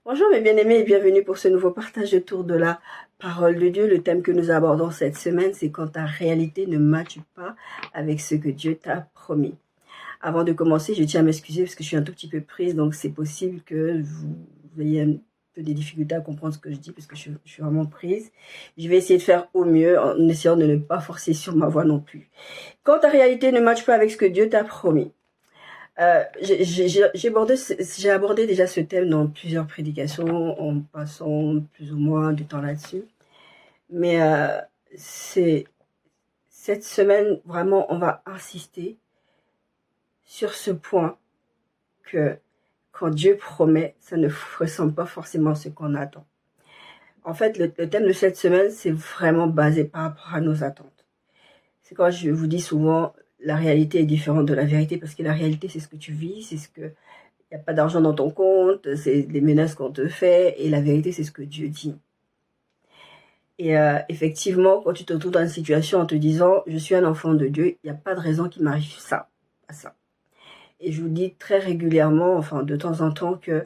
Bonjour mes bien-aimés et bienvenue pour ce nouveau partage autour de la parole de Dieu. Le thème que nous abordons cette semaine, c'est quand ta réalité ne matche pas avec ce que Dieu t'a promis. Avant de commencer, je tiens à m'excuser parce que je suis un tout petit peu prise, donc c'est possible que vous ayez un peu des difficultés à comprendre ce que je dis parce que je suis vraiment prise. Je vais essayer de faire au mieux en essayant de ne pas forcer sur ma voix non plus. Quand ta réalité ne matche pas avec ce que Dieu t'a promis. J'ai abordé déjà ce thème dans plusieurs prédications en passant plus ou moins du temps là-dessus. Mais c'est cette semaine, vraiment, on va insister sur ce point que quand Dieu promet, ça ne ressemble pas forcément à ce qu'on attend. En fait, le thème de cette semaine, c'est vraiment basé par rapport à nos attentes. C'est quand je vous dis souvent, la réalité est différente de la vérité parce que la réalité, c'est ce que tu vis, c'est ce que il n'y a pas d'argent dans ton compte, c'est les menaces qu'on te fait, et la vérité, c'est ce que Dieu dit. Et effectivement, quand tu te retrouves dans une situation en te disant, je suis un enfant de Dieu, il n'y a pas de raison qu'il m'arrive ça, à ça. Et je vous dis très régulièrement, enfin de temps en temps, que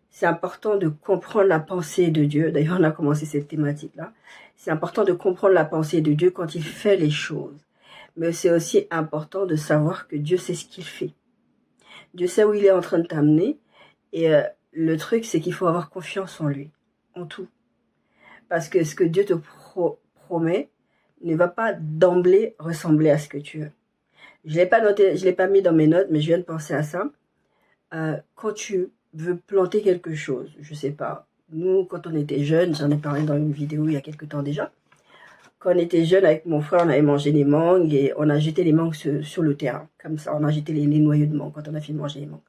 c'est important de comprendre la pensée de Dieu. D'ailleurs, on a commencé cette thématique-là. C'est important de comprendre la pensée de Dieu quand il fait les choses. Mais c'est aussi important de savoir que Dieu sait ce qu'il fait. Dieu sait où il est en train de t'amener. Et le truc, c'est qu'il faut avoir confiance en lui, en tout. Parce que ce que Dieu te promet ne va pas d'emblée ressembler à ce que tu veux. Je ne l'ai pas noté, je l'ai pas mis dans mes notes, mais je viens de penser à ça. Quand tu veux planter quelque chose, je sais pas, nous, quand on était jeunes, j'en ai parlé dans une vidéo il y a quelques temps déjà, quand on était jeunes, avec mon frère, on avait mangé des mangues et on a jeté les mangues sur le terrain, comme ça, on a jeté les noyaux de mangue quand on a fini de manger les mangues,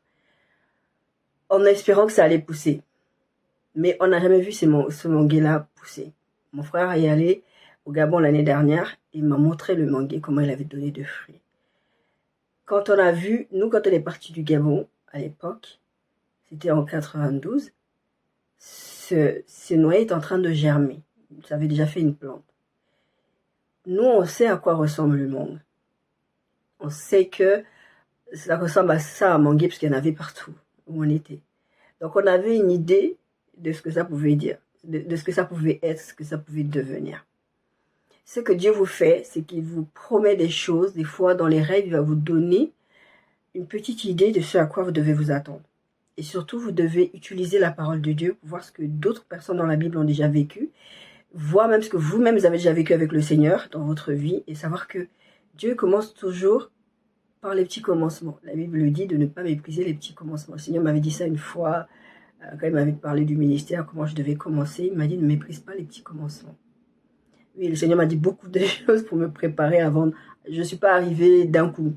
en espérant que ça allait pousser. Mais on n'a jamais vu ce manguier-là pousser. Mon frère est allé au Gabon l'année dernière, il m'a montré le manguier, comment il avait donné de fruits. Quand on a vu, nous, quand on est parti du Gabon, à l'époque, c'était en 92, ce noyer est en train de germer. Ça avait déjà fait une plante. Nous, on sait à quoi ressemble le mangue. On sait que ça ressemble à ça, à manguier, parce qu'il y en avait partout où on était. Donc, on avait une idée de ce que ça pouvait dire, de ce que ça pouvait être, ce que ça pouvait devenir. Ce que Dieu vous fait, c'est qu'il vous promet des choses. Des fois, dans les rêves, il va vous donner une petite idée de ce à quoi vous devez vous attendre. Et surtout, vous devez utiliser la parole de Dieu pour voir ce que d'autres personnes dans la Bible ont déjà vécu, voir même ce que vous-même avez déjà vécu avec le Seigneur dans votre vie, et savoir que Dieu commence toujours par les petits commencements. La Bible le dit de ne pas mépriser les petits commencements. Le Seigneur m'avait dit ça une fois, quand il m'avait parlé du ministère, comment je devais commencer. Il m'a dit ne méprise pas les petits commencements. Oui, le Seigneur m'a dit beaucoup de choses pour me préparer avant. Je ne suis pas arrivée d'un coup.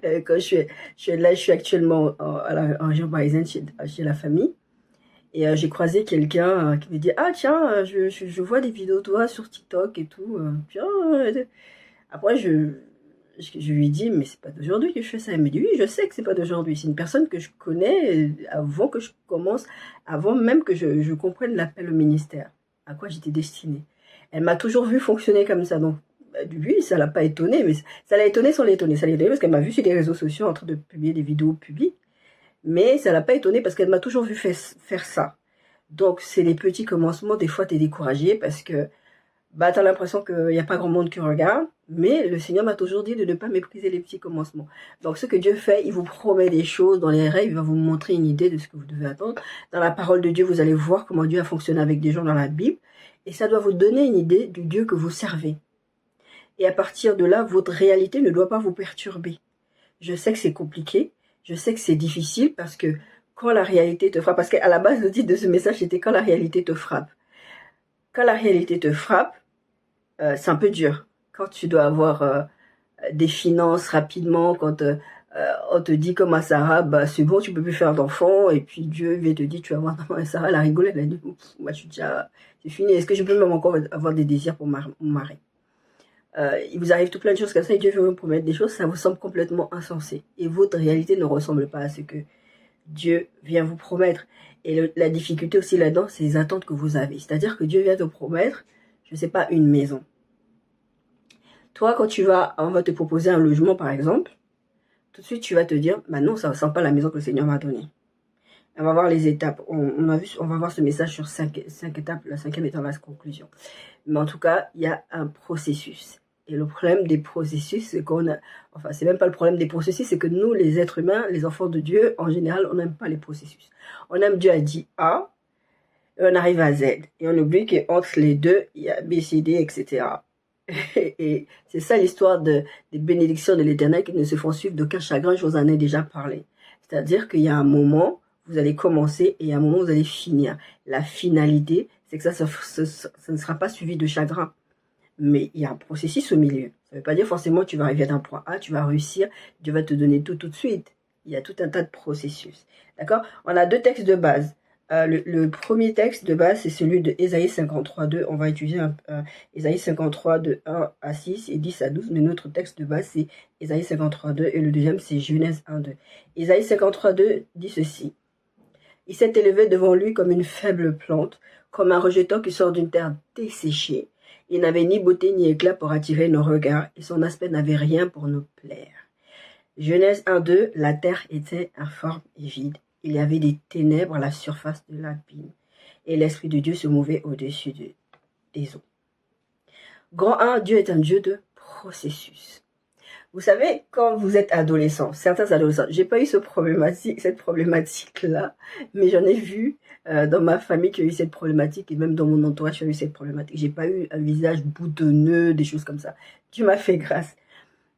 Quand je suis actuellement en région parisienne chez la famille. Et j'ai croisé quelqu'un qui me dit ah tiens, je vois des vidéos de toi sur TikTok et tout. Tiens, après je lui dis mais c'est pas d'aujourd'hui que je fais ça. Elle me dit oui, je sais que c'est pas d'aujourd'hui. C'est une personne que je connais avant que je commence, avant même que je comprenne l'appel au ministère, à quoi j'étais destinée. Elle m'a toujours vu fonctionner comme ça, donc lui, ça l'a pas étonné, mais ça l'a étonné sans l'étonner. Ça l'a étonné parce qu'elle m'a vu sur les réseaux sociaux en train de publier des vidéos publiques, mais ça l'a pas étonné parce qu'elle m'a toujours vu faire ça. Donc c'est les petits commencements, des fois tu es découragé parce que bah, tu as l'impression qu'il n'y a pas grand monde qui regarde, mais le Seigneur m'a toujours dit de ne pas mépriser les petits commencements. Donc ce que Dieu fait, il vous promet des choses dans les rêves, il va vous montrer une idée de ce que vous devez attendre. Dans la parole de Dieu, vous allez voir comment Dieu a fonctionné avec des gens dans la Bible, et ça doit vous donner une idée du Dieu que vous servez. Et à partir de là, votre réalité ne doit pas vous perturber. Je sais que c'est compliqué, je sais que c'est difficile parce que quand la réalité te frappe, parce qu'à la base, le titre de ce message, c'était quand la réalité te frappe. Quand la réalité te frappe, c'est un peu dur. Quand tu dois avoir des finances rapidement, quand on te dit comme à Sarah, bah, c'est bon, tu peux plus faire d'enfants, et puis Dieu vient te dire, tu vas avoir un enfant. Et Sarah, elle a rigolé, elle a dit, moi, je suis déjà, c'est fini, est-ce que je peux même encore avoir des désirs pour mon mari? Il vous arrive tout plein de choses comme ça et Dieu veut vous promettre des choses, ça vous semble complètement insensé. Et votre réalité ne ressemble pas à ce que Dieu vient vous promettre. Et la difficulté aussi là-dedans, c'est les attentes que vous avez. C'est-à-dire que Dieu vient te promettre, je ne sais pas, une maison. Toi, quand on va te proposer un logement par exemple, tout de suite tu vas te dire, bah non, ça ne ressemble pas à la maison que le Seigneur m'a donnée. On va voir les étapes. On va voir ce message sur 5 étapes, la 5e étant la conclusion. Mais en tout cas, il y a un processus. Et le problème des processus, c'est qu'on a... Enfin, c'est même pas le problème des processus, c'est que nous, les êtres humains, les enfants de Dieu, en général, on n'aime pas les processus. On aime Dieu a dit A, et on arrive à Z. Et on oublie qu'entre les deux, il y a B, C, D, etc. Et c'est ça l'histoire des bénédictions de l'Éternel qui ne se font suivre d'aucun chagrin, je vous en ai déjà parlé. C'est-à-dire qu'il y a un moment, vous allez commencer et il y a un moment où vous allez finir. La finalité, c'est que ça ne sera pas suivi de chagrin. Mais il y a un processus au milieu. Ça ne veut pas dire forcément que tu vas arriver d'un point A, tu vas réussir, Dieu va te donner tout de suite. Il y a tout un tas de processus. D'accord? On a 2 textes de base. Le premier texte de base, c'est celui de Ésaïe 53.2. On va étudier Ésaïe 53 de 1 à 6 et 10 à 12. Mais notre texte de base, c'est Ésaïe 53.2 et le deuxième, c'est Genèse 1.2. Ésaïe 53.2 dit ceci. Il s'est élevé devant lui comme une faible plante, comme un rejeton qui sort d'une terre desséchée. Il n'avait ni beauté ni éclat pour attirer nos regards, et son aspect n'avait rien pour nous plaire. Genèse 1.2, la terre était informe et vide. Il y avait des ténèbres à la surface de l'abîme, et l'Esprit de Dieu se mouvait au-dessus des eaux. Grand 1, Dieu est un Dieu de processus. Vous savez, quand vous êtes adolescent, certains adolescents, j'ai pas eu cette problématique-là, mais j'en ai vu dans ma famille qui a eu cette problématique, et même dans mon entourage qui a eu cette problématique. J'ai pas eu un visage boutonneux, des choses comme ça. Dieu m'a fait grâce.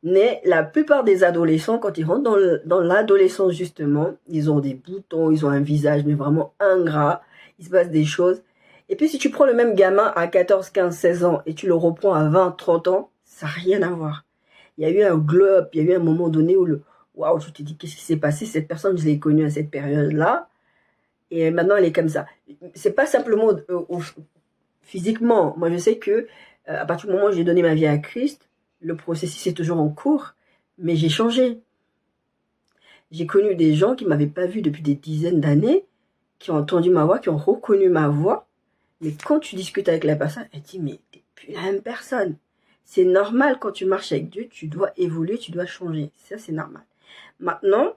Mais la plupart des adolescents, quand ils rentrent dans l'adolescence justement, ils ont des boutons, ils ont un visage mais vraiment ingrat, il se passe des choses. Et puis si tu prends le même gamin à 14, 15, 16 ans et tu le reprends à 20, 30 ans, ça n'a rien à voir. Il y a eu un glow-up, il y a eu un moment donné où waouh, tu te dis qu'est-ce qui s'est passé, cette personne, je l'ai connue à cette période-là, et maintenant elle est comme ça. C'est pas simplement physiquement. Moi je sais que à partir du moment où j'ai donné ma vie à Christ, le processus est toujours en cours, mais j'ai changé. J'ai connu des gens qui ne m'avaient pas vu depuis des dizaines d'années, qui ont entendu ma voix, qui ont reconnu ma voix, mais quand tu discutes avec la personne, elle dit mais t'es plus la même personne. C'est normal, quand tu marches avec Dieu, tu dois évoluer, tu dois changer. Ça, c'est normal. Maintenant,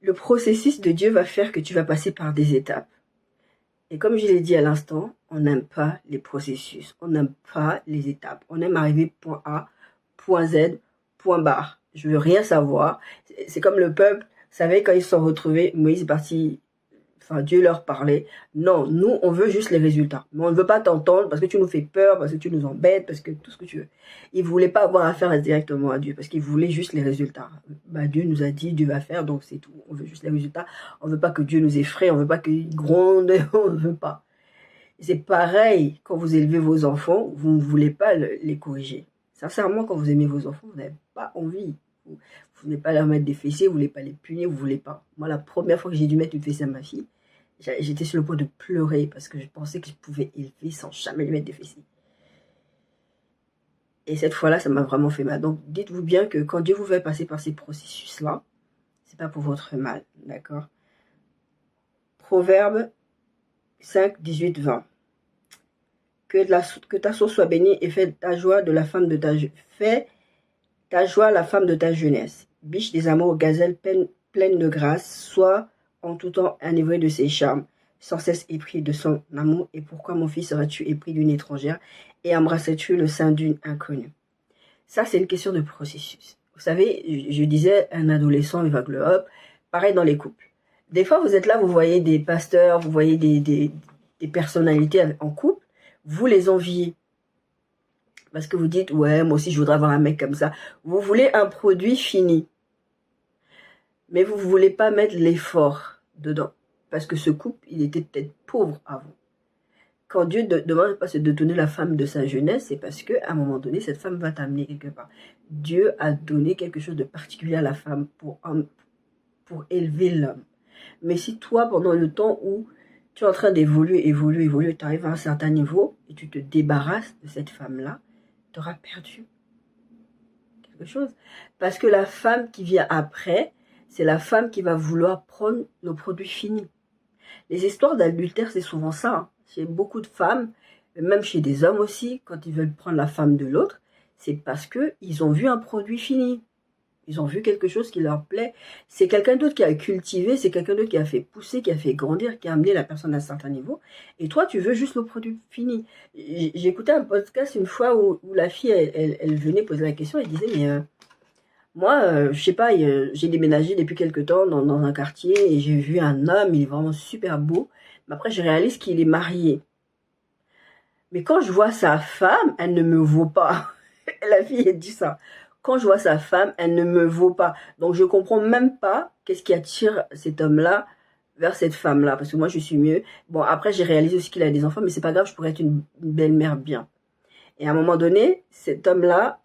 le processus de Dieu va faire que tu vas passer par des étapes. Et comme je l'ai dit à l'instant, on n'aime pas les processus, on n'aime pas les étapes. On aime arriver point A, point Z, point barre. Je veux rien savoir. C'est comme le peuple, vous savez, quand ils se sont retrouvés, Moïse est parti, enfin Dieu leur parlait. Non, nous, on veut juste les résultats. Mais on ne veut pas t'entendre parce que tu nous fais peur, parce que tu nous embêtes, parce que tout ce que tu veux. Ils ne voulaient pas avoir affaire directement à Dieu parce qu'ils voulaient juste les résultats. Bah, Dieu nous a dit, Dieu va faire, donc c'est tout. On veut juste les résultats. On ne veut pas que Dieu nous effraie, on ne veut pas qu'il gronde, on ne veut pas. C'est pareil quand vous élevez vos enfants, vous ne voulez pas les corriger. Sincèrement, quand vous aimez vos enfants, vous n'avez pas envie. Vous ne voulez pas leur mettre des fessées, vous ne voulez pas les punir, vous ne voulez pas. Moi, la première fois que j'ai dû mettre une fessée à ma fille, j'étais sur le point de pleurer parce que je pensais que je pouvais élever sans jamais lui mettre des fessées. Et cette fois-là, ça m'a vraiment fait mal. Donc, dites-vous bien que quand Dieu vous fait passer par ces processus-là, c'est pas pour votre mal, d'accord? Proverbe 5, 18, 20. Que ta source soit bénie et fais ta joie de la femme de fais ta joie la femme de ta jeunesse. Biche des amours, gazelle pleine de grâce, sois en tout temps enivré de ses charmes, sans cesse épris de son amour. Et pourquoi, mon fils, seras-tu épris d'une étrangère et embrasseras-tu le sein d'une inconnue? Ça, c'est une question de processus. Vous savez, je disais, un adolescent, il va glow up. Pareil dans les couples. Des fois, vous êtes là, vous voyez des pasteurs, vous voyez des personnalités en couple, vous les enviez. Parce que vous dites, ouais, moi aussi, je voudrais avoir un mec comme ça. Vous voulez un produit fini. Mais vous ne voulez pas mettre l'effort dedans. Parce que ce couple, il était peut-être pauvre avant. Quand Dieu ne demande pas de donner la femme de sa jeunesse, c'est parce qu'à un moment donné, cette femme va t'amener quelque part. Dieu a donné quelque chose de particulier à la femme pour élever l'homme. Mais si toi, pendant le temps où tu es en train d'évoluer, tu arrives à un certain niveau et tu te débarrasses de cette femme-là, tu auras perdu quelque chose. Parce que la femme qui vient après, c'est la femme qui va vouloir prendre le produit fini. Les histoires d'adultère, c'est souvent ça. Hein. Chez beaucoup de femmes, même chez des hommes aussi, quand ils veulent prendre la femme de l'autre, c'est parce qu'ils ont vu un produit fini. Ils ont vu quelque chose qui leur plaît. C'est quelqu'un d'autre qui a cultivé, c'est quelqu'un d'autre qui a fait pousser, qui a fait grandir, qui a amené la personne à un certain niveau. Et toi, tu veux juste le produit fini. J'ai écouté un podcast une fois où la fille, elle venait poser la question, elle disait, mais moi, je sais pas, j'ai déménagé depuis quelque temps dans un quartier et j'ai vu un homme, il est vraiment super beau. Mais après, je réalise qu'il est marié. Mais quand je vois sa femme, elle ne me vaut pas. La fille, elle dit ça. Quand je vois sa femme, elle ne me vaut pas. Donc, je comprends même pas qu'est-ce qui attire cet homme-là vers cette femme-là. Parce que moi, je suis mieux. Bon, après, j'ai réalisé aussi qu'il a des enfants, mais c'est pas grave, je pourrais être une belle-mère bien. Et à un moment donné, cet homme-là,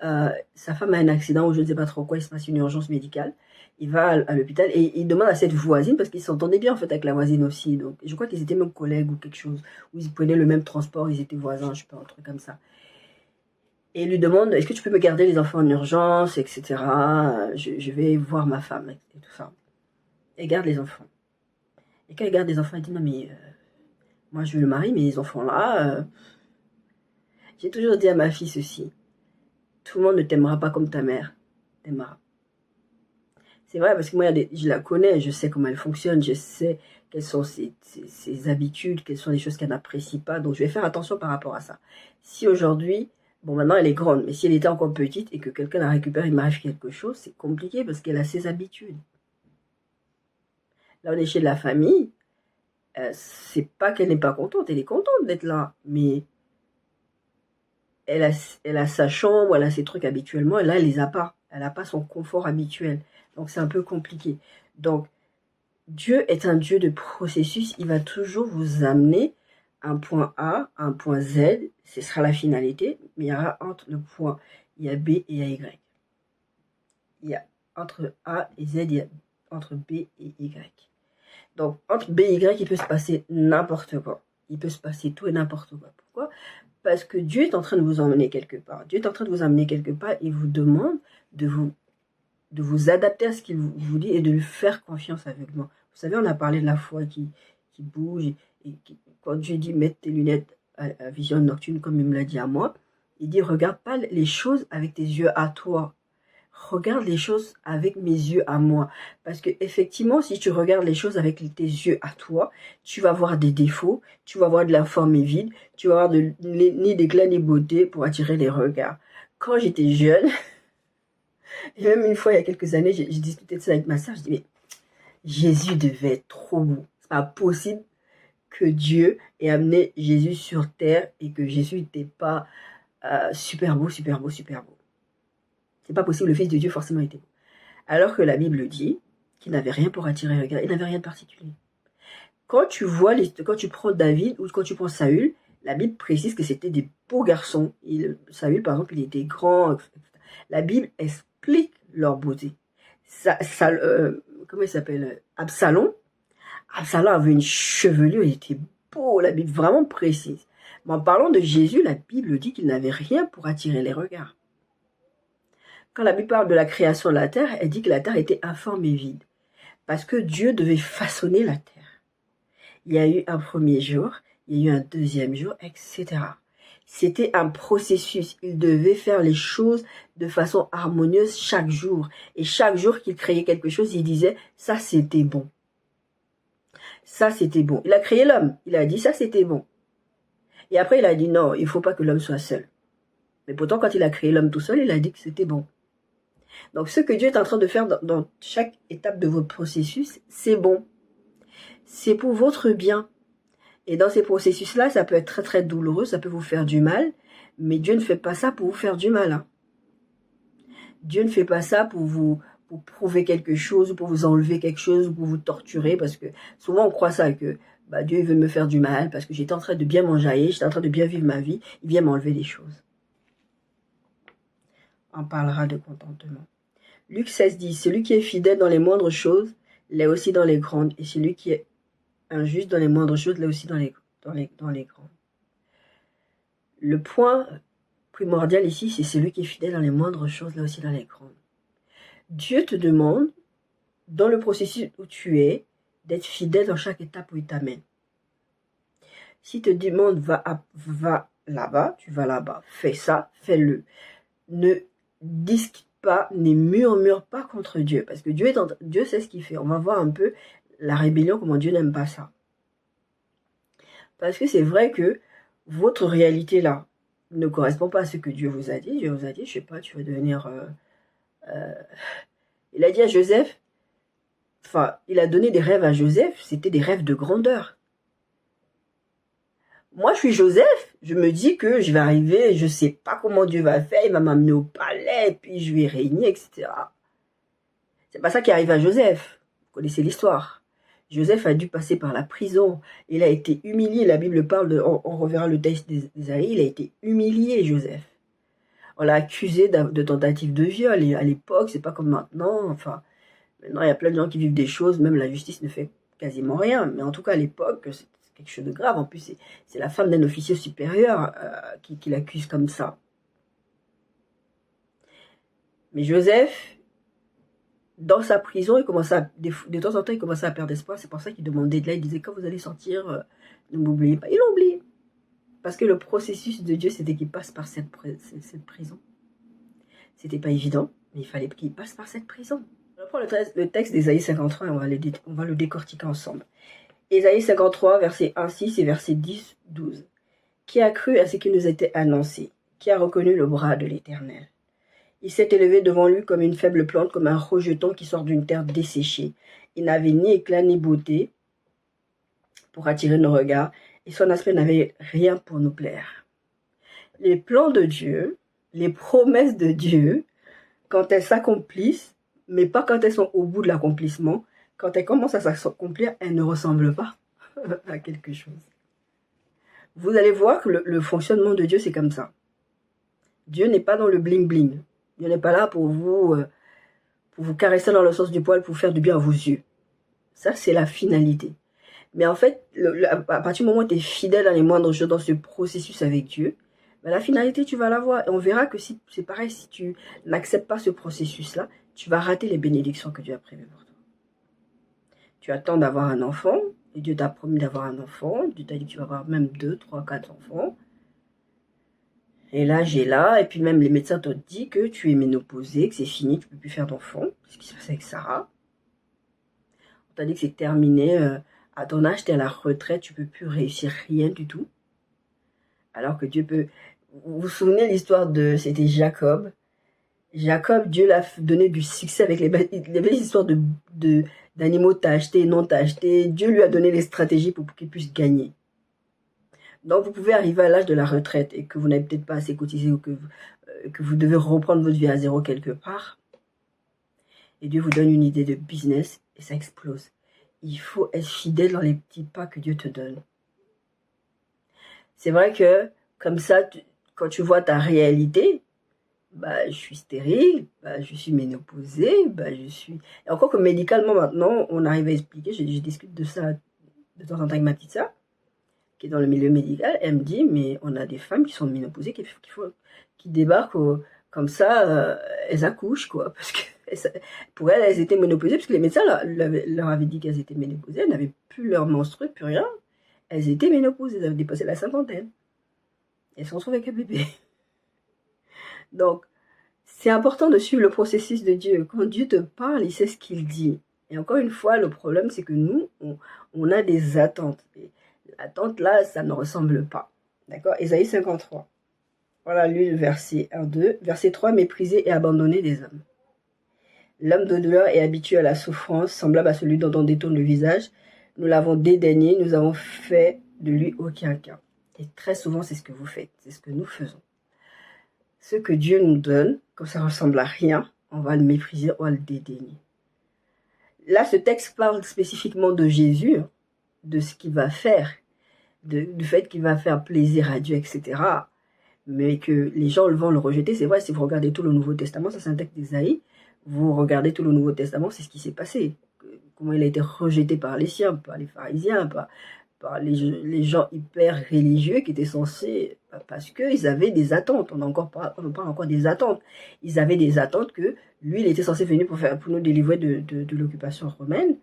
sa femme a un accident ou je ne sais pas trop quoi, il se passe une urgence médicale. Il va à l'hôpital et il demande à cette voisine, parce qu'ils s'entendaient bien en fait avec la voisine aussi. Donc, je crois qu'ils étaient même collègues ou quelque chose, ou ils prenaient le même transport, ils étaient voisins, je sais pas, un truc comme ça. Et il lui demande, est-ce que tu peux me garder les enfants en urgence, etc. Je vais voir ma femme et tout ça. Elle garde les enfants. Et quand elle garde les enfants, elle dit, non mais, moi je veux le mari, mais les enfants là, j'ai toujours dit à ma fille ceci, tout le monde ne t'aimera pas comme ta mère t'aimera. C'est vrai, parce que moi, je la connais, je sais comment elle fonctionne, je sais quelles sont ses habitudes, quelles sont les choses qu'elle n'apprécie pas, donc je vais faire attention par rapport à ça. Si aujourd'hui, bon maintenant elle est grande, mais si elle était encore petite et que quelqu'un la récupère, il m'arrive quelque chose, c'est compliqué parce qu'elle a ses habitudes. Là, on est chez la famille, c'est pas qu'elle n'est pas contente, elle est contente d'être là, mais elle a sa chambre, elle a ses trucs habituellement, et là, elle les a pas. Elle n'a pas son confort habituel. Donc, c'est un peu compliqué. Donc, Dieu est un Dieu de processus. Il va toujours vous amener un point A, un point Z. Ce sera la finalité. Mais il y aura entre le point, il y a B et il y a Y. Il y a entre A et Z, il y a entre B et Y. Donc, entre B et Y, il peut se passer n'importe quoi. Il peut se passer tout et n'importe quoi. Pourquoi ? Parce que Dieu est en train de vous emmener quelque part. Dieu est en train de vous amener quelque part. Il vous demande de vous adapter à ce qu'il vous dit et de lui faire confiance aveuglément. Vous savez, on a parlé de la foi qui bouge. Quand Dieu dit mettre tes lunettes à vision nocturne, comme il me l'a dit à moi, il dit regarde pas les choses avec tes yeux à toi. Regarde les choses avec mes yeux à moi. Parce que effectivement, si tu regardes les choses avec tes yeux à toi, tu vas voir des défauts, tu vas voir de la forme vide, tu vas voir ni d'éclat ni beauté pour attirer les regards. Quand j'étais jeune, et même une fois il y a quelques années, j'ai discuté de ça avec ma soeur, je dis mais Jésus devait être trop beau. C'est pas possible que Dieu ait amené Jésus sur terre et que Jésus n'était pas super beau, super beau, super beau. C'est pas possible, le Fils de Dieu forcément était beau. Alors que la Bible dit qu'il n'avait rien pour attirer le regard, il n'avait rien de particulier. Quand tu vois, quand tu prends David ou quand tu prends Saül, la Bible précise que c'était des beaux garçons. Saül, par exemple, il était grand. La Bible explique leur beauté. Comment il s'appelle Absalom. Absalom avait une chevelure, il était beau. La Bible vraiment précise. Mais en parlant de Jésus, la Bible dit qu'il n'avait rien pour attirer les regards. Quand la Bible parle de la création de la terre, elle dit que la terre était informe et vide. Parce que Dieu devait façonner la terre. Il y a eu un premier jour, il y a eu un deuxième jour, etc. C'était un processus. Il devait faire les choses de façon harmonieuse chaque jour. Et chaque jour qu'il créait quelque chose, il disait, ça c'était bon. Ça c'était bon. Il a créé l'homme. Il a dit, ça c'était bon. Et après, il a dit, non, il ne faut pas que l'homme soit seul. Mais pourtant, quand il a créé l'homme tout seul, il a dit que c'était bon. Donc, ce que Dieu est en train de faire dans chaque étape de votre processus, c'est bon. C'est pour votre bien. Et dans ces processus-là, ça peut être très, très douloureux, ça peut vous faire du mal, mais Dieu ne fait pas ça pour vous faire du mal. Hein. Dieu ne fait pas ça pour prouver quelque chose, ou pour vous enlever quelque chose, ou pour vous torturer, parce que souvent on croit ça, que Dieu il veut me faire du mal, parce que j'étais en train de bien m'enjailler, j'étais en train de bien vivre ma vie, il vient m'enlever des choses. On parlera de contentement. Luc 16 dit, celui qui est fidèle dans les moindres choses, l'est aussi dans les grandes, et celui qui est injuste dans les moindres choses, l'est aussi dans les grandes. Le point primordial ici, c'est celui qui est fidèle dans les moindres choses, l'est aussi dans les grandes. Dieu te demande, dans le processus où tu es, d'être fidèle dans chaque étape où il t'amène. S'il te demande, va là-bas, tu vas là-bas. Fais ça, fais-le. Ne discute pas, ne murmure pas contre Dieu. Parce que Dieu sait ce qu'il fait. On va voir un peu la rébellion, comment Dieu n'aime pas ça. Parce que c'est vrai que votre réalité là ne correspond pas à ce que Dieu vous a dit. Dieu vous a dit, je sais pas, tu vas devenir... Il a dit à Joseph, enfin, il a donné des rêves à Joseph, c'était des rêves de grandeur. Moi, je suis Joseph, je me dis que je vais arriver, je sais pas comment Dieu va faire, il va m'amener au palais, puis je vais régner, etc. C'est pas ça qui arrive à Joseph. Vous connaissez l'histoire. Joseph a dû passer par la prison. Il a été humilié. La Bible parle on reverra le texte d'Ésaïe, il a été humilié, Joseph. On l'a accusé de tentative de viol. Et à l'époque, c'est pas comme maintenant. Enfin, maintenant, il y a plein de gens qui vivent des choses, même la justice ne fait quasiment rien. Mais en tout cas, à l'époque, c'est quelque chose de grave. En plus, c'est la femme d'un officier supérieur qui l'accuse comme ça. Mais Joseph, dans sa prison, il commençait de temps en temps, il commençait à perdre espoir. C'est pour ça qu'il demandait de l'aide. Il disait, quand vous allez sortir, ne m'oubliez pas. Il l'a oublié. Parce que le processus de Dieu, c'était qu'il passe par cette prison. C'était pas évident, mais il fallait qu'il passe par cette prison. On va prendre le texte d'Ésaïe 53 et on va le décortiquer ensemble. Ésaïe 53, versets 1, 6 et versets 10, 12. Qui a cru à ce qui nous était annoncé? Qui a reconnu le bras de l'Éternel? Il s'est élevé devant lui comme une faible plante, comme un rejeton qui sort d'une terre desséchée. Il n'avait ni éclat ni beauté pour attirer nos regards, et son aspect n'avait rien pour nous plaire. Les plans de Dieu, les promesses de Dieu, quand elles s'accomplissent, mais pas quand elles sont au bout de l'accomplissement, quand elles commencent à s'accomplir, elles ne ressemblent pas à quelque chose. Vous allez voir que le fonctionnement de Dieu, c'est comme ça. Dieu n'est pas dans le bling-bling. Dieu n'est pas là pour vous caresser dans le sens du poil, pour faire du bien à vos yeux. Ça, c'est la finalité. Mais en fait, à partir du moment où tu es fidèle dans les moindres choses, dans ce processus avec Dieu, ben la finalité, tu vas la voir. Et on verra que si c'est pareil, si tu n'acceptes pas ce processus-là, tu vas rater les bénédictions que Dieu a prévues pour toi. Tu attends d'avoir un enfant, et Dieu t'a promis d'avoir un enfant. Dieu t'a dit que tu vas avoir même 2, 3, 4 enfants. Et là, et puis même les médecins t'ont dit que tu es ménopausée, que c'est fini, tu ne peux plus faire d'enfant. C'est ce qui se passe avec Sarah. On t'a dit que c'est terminé, à ton âge, tu es à la retraite, tu ne peux plus réussir rien du tout. Alors que Dieu peut... Vous vous souvenez l'histoire c'était Jacob. Jacob, Dieu l'a donné du succès avec les histoires d'animaux t'as acheté, non t'as acheté. Dieu lui a donné les stratégies pour qu'il puisse gagner. Donc, vous pouvez arriver à l'âge de la retraite et que vous n'avez peut-être pas assez cotisé ou que vous devez reprendre votre vie à zéro quelque part. Et Dieu vous donne une idée de business et ça explose. Il faut être fidèle dans les petits pas que Dieu te donne. C'est vrai que, comme ça, quand tu vois ta réalité, bah, je suis stérile, bah, je suis ménopausée, bah, je suis... Et encore que médicalement, maintenant, on arrive à expliquer, je discute de ça de temps en temps avec ma petite sœur, qui est dans le milieu médical, elle me dit, mais on a des femmes qui sont ménopausées, qui débarquent comme ça, elles accouchent, quoi, parce que pour elles étaient ménopausées, parce que les médecins leur avaient dit qu'elles étaient ménopausées, elles n'avaient plus leur menstrues, plus rien, elles étaient ménopausées, elles avaient dépassé la cinquantaine. Elles se retrouvent avec un bébé. Donc, c'est important de suivre le processus de Dieu. Quand Dieu te parle, il sait ce qu'il dit. Et encore une fois, le problème, c'est que nous, on a des attentes. Et l'attente, là, ça ne ressemble pas. D'accord? Ésaïe 53. Voilà, lui, le verset 1, 2. Verset 3, méprisé et abandonné des hommes. L'homme de douleur est habitué à la souffrance, semblable à celui dont on détourne le visage. Nous l'avons dédaigné, nous avons fait de lui aucun cas. Et très souvent, c'est ce que vous faites, c'est ce que nous faisons. Ce que Dieu nous donne, comme ça ne ressemble à rien, on va le mépriser, on va le dédaigner. Là, ce texte parle spécifiquement de Jésus, de ce qu'il va faire, du fait qu'il va faire plaisir à Dieu, etc. Mais que les gens vont le rejeter. C'est vrai, si vous regardez tout le Nouveau Testament, ça c'est un texte d'Ésaïe, vous regardez tout le Nouveau Testament, c'est ce qui s'est passé. Comment il a été rejeté par les siens, par les pharisiens, par les gens hyper religieux qui étaient censés, parce qu'ils avaient des attentes, on parle encore des attentes, ils avaient des attentes que lui, il était censé venir pour nous délivrer de l'occupation romaine,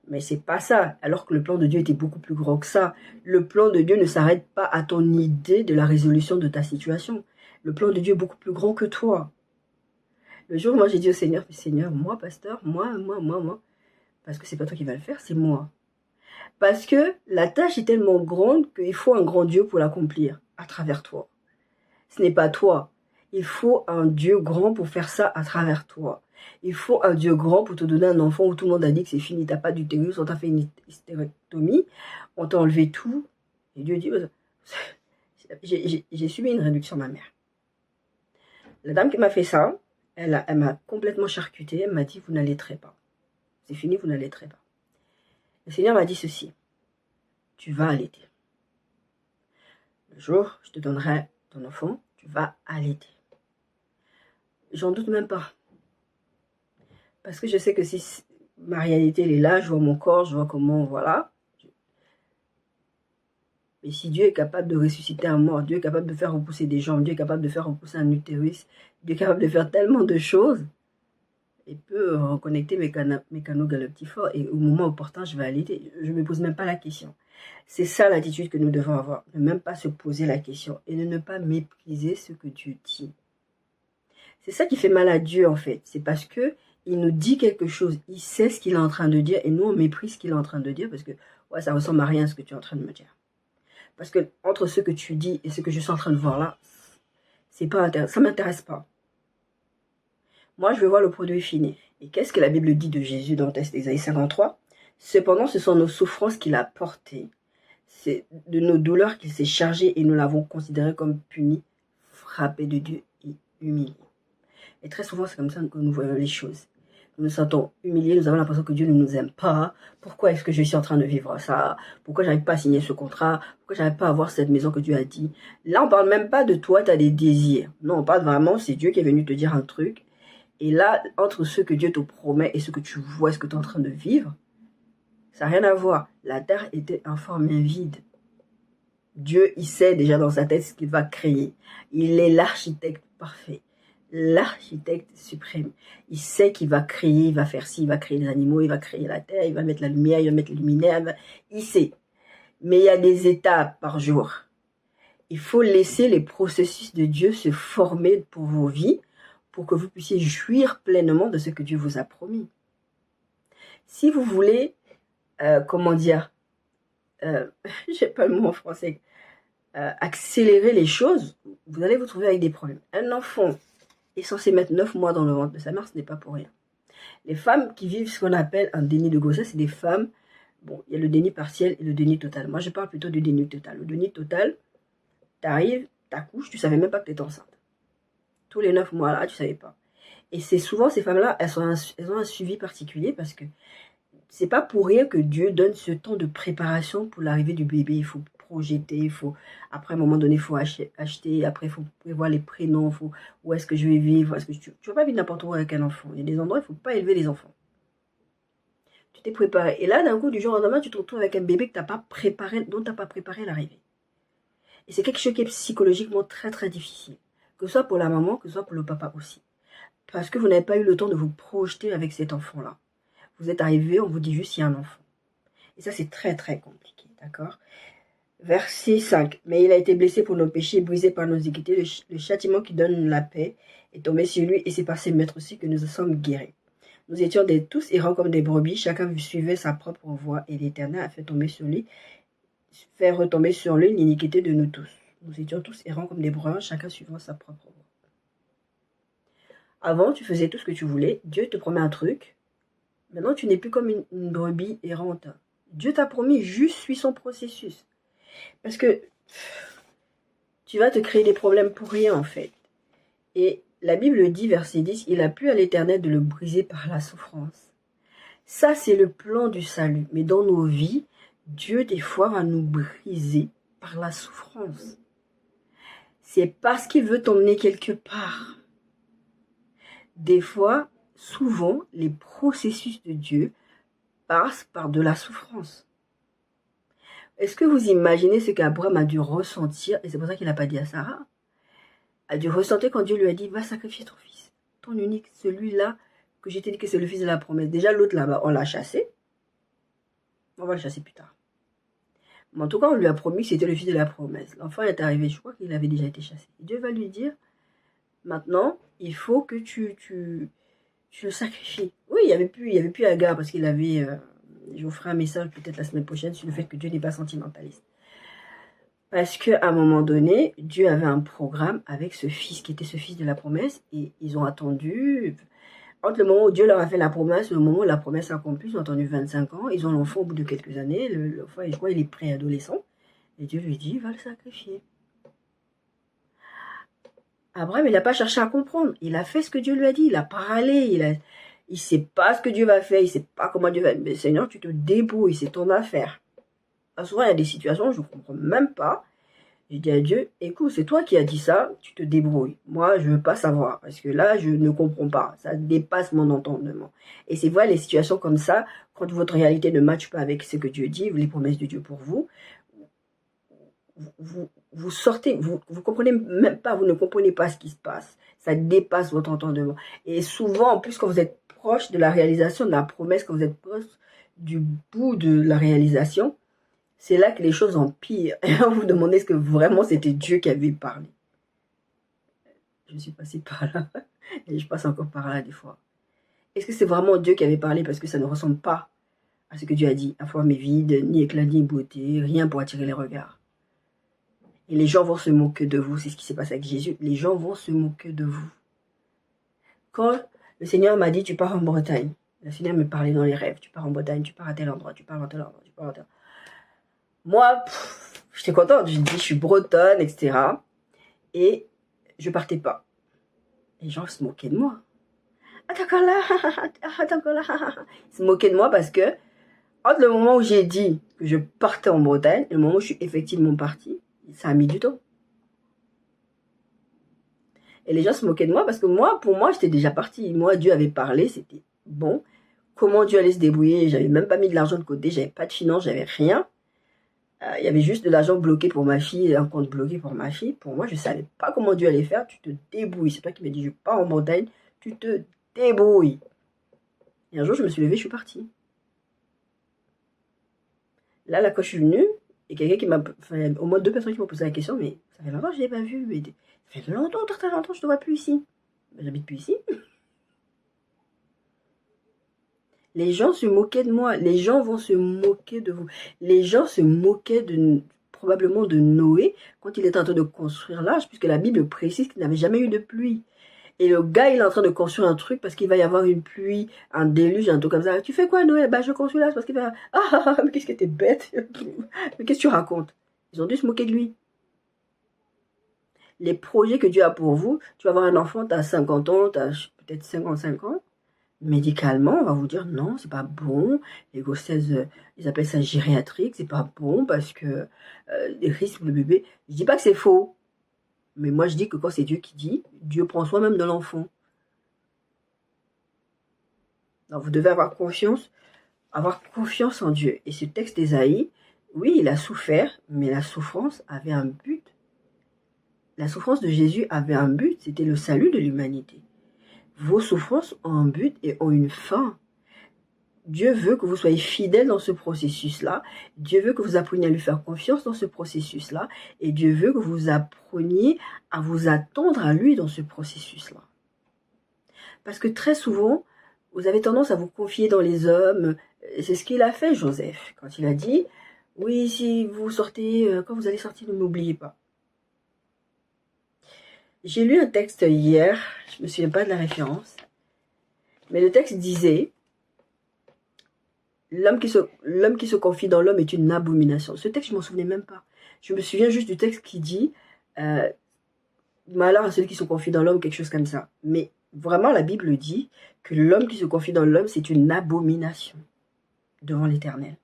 mais c'est pas ça, alors que le plan de Dieu était beaucoup plus grand que ça. Le plan de Dieu ne s'arrête pas à ton idée de la résolution de ta situation. Le plan de Dieu est beaucoup plus grand que toi. Le jour où moi j'ai dit au Seigneur, Seigneur, moi, pasteur, moi, parce que c'est pas toi qui vas le faire, c'est moi. Parce que la tâche est tellement grande qu'il faut un grand Dieu pour l'accomplir à travers toi. Ce n'est pas toi. Il faut un Dieu grand pour faire ça à travers toi. Il faut un Dieu grand pour te donner un enfant où tout le monde a dit que c'est fini, t'as pas d'utérus, on t'a fait une hystérectomie, on t'a enlevé tout. Et Dieu dit, j'ai subi une réduction ma mère. La dame qui m'a fait ça, elle m'a complètement charcutée, elle m'a dit, vous n'allaiterez pas. C'est fini, vous n'allaiterez pas. Le Seigneur m'a dit ceci, tu vas allaiter. Le jour, je te donnerai ton enfant, tu vas allaiter. J'en doute même pas. Parce que je sais que si ma réalité elle est là, je vois mon corps, je vois comment, voilà. Mais si Dieu est capable de ressusciter un mort, Dieu est capable de faire repousser des jambes, Dieu est capable de faire repousser un utérus, Dieu est capable de faire tellement de choses, il peut reconnecter mes canaux galactifores et au moment opportun, je vais allaiter. Je ne me pose même pas la question. C'est ça l'attitude que nous devons avoir, ne même pas se poser la question et de ne pas mépriser ce que Dieu dit. C'est ça qui fait mal à Dieu en fait, c'est parce que il nous dit quelque chose, il sait ce qu'il est en train de dire et nous on méprise ce qu'il est en train de dire parce que ouais, ça ressemble à rien ce que tu es en train de me dire. Parce que entre ce que tu dis et ce que je suis en train de voir là, c'est pas intéressant, ça m'intéresse pas. Moi, je veux voir le produit fini. Et qu'est-ce que la Bible dit de Jésus dans le texte d'Ésaïe 53? Cependant, ce sont nos souffrances qu'il a portées. C'est de nos douleurs qu'il s'est chargé et nous l'avons considéré comme puni, frappé de Dieu et humilié. Et très souvent, c'est comme ça que nous voyons les choses. Nous nous sentons humiliés, nous avons l'impression que Dieu ne nous aime pas. Pourquoi est-ce que je suis en train de vivre ça? Pourquoi j'arrive pas à signer ce contrat? Pourquoi j'arrive pas à avoir cette maison que Dieu a dit? Là, on parle même pas de toi, tu as des désirs. Non, on parle vraiment, c'est Dieu qui est venu te dire un truc. Et là, entre ce que Dieu te promet et ce que tu vois, ce que tu es en train de vivre, ça n'a rien à voir. La terre était informée vide. Dieu, il sait déjà dans sa tête ce qu'il va créer. Il est l'architecte parfait. L'architecte suprême. Il sait qu'il va créer, il va faire ci, il va créer les animaux, il va créer la terre, il va mettre la lumière, il va mettre les luminaires. Il sait. Mais il y a des étapes par jour. Il faut laisser les processus de Dieu se former pour vos vies, pour que vous puissiez jouir pleinement de ce que Dieu vous a promis. Si vous voulez, comment dire, j'ai pas le mot en français, accélérer les choses, vous allez vous trouver avec des problèmes. Un enfant est censé mettre 9 mois dans le ventre de sa mère, ce n'est pas pour rien. Les femmes qui vivent ce qu'on appelle un déni de grossesse, c'est des femmes, bon, il y a le déni partiel et le déni total. Moi, je parle plutôt du déni total. Le déni total, t'arrives, t'accouches, tu savais même pas que t'étais enceinte. Tous les 9 mois là, tu savais pas. Et c'est souvent ces femmes-là, elles ont un suivi particulier parce que c'est pas pour rien que Dieu donne ce temps de préparation pour l'arrivée du bébé. Il faut projeter, il faut, après un moment donné, il faut acheter, après il faut prévoir les prénoms, où est-ce que je vais vivre, est-ce que tu vas pas vivre n'importe où avec un enfant. Il y a des endroits, il ne faut pas élever les enfants. Tu t'es préparé. Et là, d'un coup, du jour au lendemain, tu te retrouves avec un bébé que t'as pas préparé, dont tu n'as pas préparé l'arrivée. Et c'est quelque chose qui est psychologiquement très très difficile. Que ce soit pour la maman, que ce soit pour le papa aussi. Parce que vous n'avez pas eu le temps de vous projeter avec cet enfant-là. Vous êtes arrivé, on vous dit juste qu'il y a un enfant. Et ça, c'est très très compliqué, d'accord? Verset 5. Mais il a été blessé pour nos péchés, brisé par nos iniquités. Le châtiment qui donne la paix est tombé sur lui et c'est par ses maîtres aussi que nous sommes guéris. Nous étions tous errants comme des brebis, chacun suivait sa propre voie et l'Éternel a fait retomber sur lui l'iniquité de nous tous. Nous étions tous errants comme des brebis, chacun suivant sa propre voie. Avant, tu faisais tout ce que tu voulais. Dieu te promet un truc. Maintenant, tu n'es plus comme une brebis errante. Dieu t'a promis, juste suis son processus. Parce que tu vas te créer des problèmes pour rien, en fait. Et la Bible dit, verset 10, il a plu à l'Éternel de le briser par la souffrance. Ça, c'est le plan du salut. Mais dans nos vies, Dieu, des fois, va nous briser par la souffrance. C'est parce qu'il veut t'emmener quelque part. Des fois, souvent, les processus de Dieu passent par de la souffrance. Est-ce que vous imaginez ce qu'Abraham a dû ressentir, et c'est pour ça qu'il n'a pas dit à Sarah, a dû ressentir quand Dieu lui a dit, va sacrifier ton fils, ton unique, celui-là que je t'ai dit que c'est le fils de la promesse. Déjà, l'autre là-bas, on l'a chassé. On va le chasser plus tard. Mais en tout cas, on lui a promis que c'était le fils de la promesse. L'enfant est arrivé, je crois qu'il avait déjà été chassé. Et Dieu va lui dire, Maintenant, il faut que tu le sacrifies. Oui, il y avait plus Agar parce qu'il avait... je vous ferai un message peut-être la semaine prochaine sur le fait que Dieu n'est pas sentimentaliste. Parce qu'à un moment donné, Dieu avait un programme avec ce fils qui était ce fils de la promesse. Et ils ont attendu... Entre le moment où Dieu leur a fait la promesse, le moment où la promesse a accomplie, ils ont attendu 25 ans. Ils ont l'enfant au bout de quelques années. L'enfant, je crois, il est préadolescent. Et Dieu lui dit, il va le sacrifier. Abraham, il n'a pas cherché à comprendre. Il a fait ce que Dieu lui a dit. Il a parlé. Il ne sait pas ce que Dieu va faire. Il ne sait pas comment Dieu va... Mais Seigneur, tu te débrouilles. C'est ton affaire. Souvent, il y a des situations où je ne comprends même pas. Je dis à Dieu, écoute, c'est toi qui as dit ça, tu te débrouilles. Moi, je ne veux pas savoir, parce que là, je ne comprends pas. Ça dépasse mon entendement. Et c'est vrai, les situations comme ça, quand votre réalité ne matche pas avec ce que Dieu dit, les promesses de Dieu pour vous, vous sortez, vous comprenez même pas, vous ne comprenez pas ce qui se passe. Ça dépasse votre entendement. Et souvent, en plus, quand vous êtes proche de la réalisation de la promesse, quand vous êtes proche du bout de la réalisation, c'est là que les choses empirent. Et là, vous vous demandez est-ce que vraiment c'était Dieu qui avait parlé. Je suis passée par là. Et je passe encore par là des fois. Est-ce que c'est vraiment Dieu qui avait parlé parce que ça ne ressemble pas à ce que Dieu a dit. À forme vide, ni éclat, ni beauté, rien pour attirer les regards. Et les gens vont se moquer de vous. C'est ce qui s'est passé avec Jésus. Les gens vont se moquer de vous. Quand le Seigneur m'a dit, tu pars en Bretagne. Le Seigneur me parlait dans les rêves. Tu pars en Bretagne, tu pars à tel endroit, tu pars à tel endroit, tu pars à tel endroit. Moi, j'étais contente. Je dis, je suis bretonne, etc. Et je partais pas. Les gens se moquaient de moi. Ah, d'accord là, ah, d'accord là. Ils se moquaient de moi parce que, entre le moment où j'ai dit que je partais en Bretagne et le moment où je suis effectivement partie, ça a mis du temps. Et les gens se moquaient de moi parce que moi, pour moi, j'étais déjà partie. Moi, Dieu avait parlé, c'était bon. Comment Dieu allait se débrouiller? J'avais même pas mis de l'argent de côté, j'avais pas de finance, j'avais rien. Il y avait juste de l'argent bloqué pour ma fille, un compte bloqué pour ma fille. Pour moi, je ne savais pas comment Dieu allait faire. Tu te débrouilles. C'est toi qui m'as dit, je pars en Bretagne. Tu te débrouilles. Et un jour, je me suis levée, je suis partie. Là, quand je suis venue, et quelqu'un qui m'a... Enfin, au moins 2 personnes qui m'ont posé la question, mais ça fait longtemps que je ne l'ai pas vu. Mais ça fait longtemps, très longtemps, je ne te vois plus ici. Ben, j'habite plus ici. Les gens se moquaient de moi. Les gens vont se moquer de vous. Les gens se moquaient probablement de Noé quand il était en train de construire l'arche, puisque la Bible précise qu'il n'avait jamais eu de pluie. Et le gars, il est en train de construire un truc parce qu'il va y avoir une pluie, un déluge, un truc comme ça. Tu fais quoi, Noé? Bah, je construis l'arche parce qu'il va... Ah, mais qu'est-ce que t'es bête. Mais qu'est-ce que tu racontes? Ils ont dû se moquer de lui. Les projets que Dieu a pour vous, tu vas avoir un enfant, tu as 50 ans, tu as peut-être 55 ans. Médicalement, on va vous dire non, c'est pas bon. Les grossesses, ils appellent ça gériatrique, c'est pas bon parce que les risques pour le bébé. Je dis pas que c'est faux, mais moi je dis que quand c'est Dieu qui dit, Dieu prend soin même de l'enfant. Donc vous devez avoir confiance en Dieu. Et ce texte d'Ésaïe, oui, il a souffert, mais la souffrance avait un but. La souffrance de Jésus avait un but, c'était le salut de l'humanité. Vos souffrances ont un but et ont une fin. Dieu veut que vous soyez fidèles dans ce processus-là. Dieu veut que vous appreniez à lui faire confiance dans ce processus-là. Et Dieu veut que vous appreniez à vous attendre à lui dans ce processus-là. Parce que très souvent, vous avez tendance à vous confier dans les hommes. C'est ce qu'il a fait, Joseph, quand il a dit, oui, si vous sortez, quand vous allez sortir, ne m'oubliez pas. J'ai lu un texte hier, je ne me souviens pas de la référence, mais le texte disait, l'homme qui se confie dans l'homme est une abomination. Ce texte, je ne m'en souvenais même pas. Je me souviens juste du texte qui dit, malheur à celui qui se confie dans l'homme, quelque chose comme ça. Mais vraiment, la Bible dit que l'homme qui se confie dans l'homme, c'est une abomination devant l'Éternel.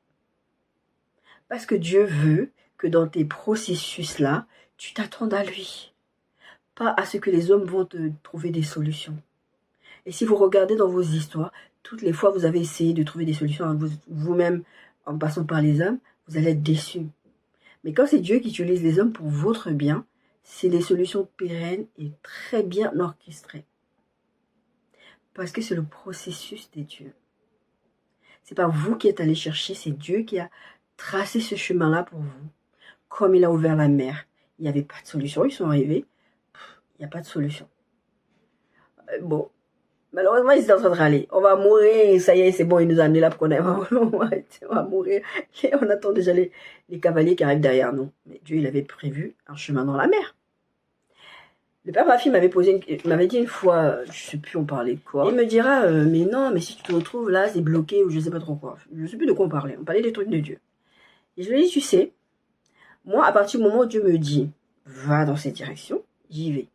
Parce que Dieu veut que dans tes processus-là, tu t'attendes à lui. Pas à ce que les hommes vont te trouver des solutions. Et si vous regardez dans vos histoires, toutes les fois vous avez essayé de trouver des solutions vous-même en passant par les hommes, vous allez être déçus. Mais quand c'est Dieu qui utilise les hommes pour votre bien, c'est des solutions pérennes et très bien orchestrées. Parce que c'est le processus des dieux. C'est pas vous qui êtes allé chercher, c'est Dieu qui a tracé ce chemin-là pour vous. Comme il a ouvert la mer, il n'y avait pas de solution, ils sont arrivés, il n'y a pas de solution. Bon, malheureusement, ils étaient en train de râler. On va mourir, ça y est, c'est bon, il nous a amené là pour qu'on aille. On va mourir. Et on attend déjà les cavaliers qui arrivent derrière nous. Mais Dieu, il avait prévu un chemin dans la mer. Le père Bafi m'avait dit une fois, je sais plus on parlait de quoi, il me dira, mais non, mais si tu te retrouves là, c'est bloqué ou je sais pas trop quoi. Je sais plus de quoi on parlait. On parlait des trucs de Dieu. Et je lui ai dit, tu sais, moi, à partir du moment où Dieu me dit, va dans cette direction, j'y vais.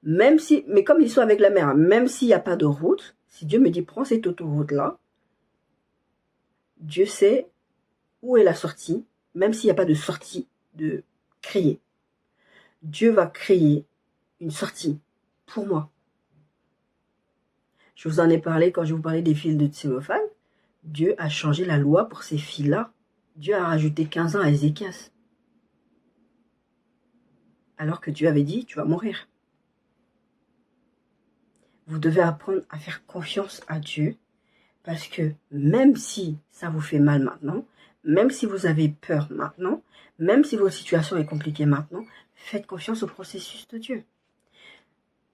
Même si, mais comme ils sont avec la mer, même s'il n'y a pas de route, si Dieu me dit, prends cette autoroute-là, Dieu sait où est la sortie, même s'il n'y a pas de sortie de créer. Dieu va créer une sortie pour moi. Je vous en ai parlé quand je vous parlais des fils de Tsélophane. Dieu a changé la loi pour ces fils-là. Dieu a rajouté 15 ans à Ézéchias. Alors que Dieu avait dit, tu vas mourir. Vous devez apprendre à faire confiance à Dieu. Parce que même si ça vous fait mal maintenant, même si vous avez peur maintenant, même si votre situation est compliquée maintenant, faites confiance au processus de Dieu.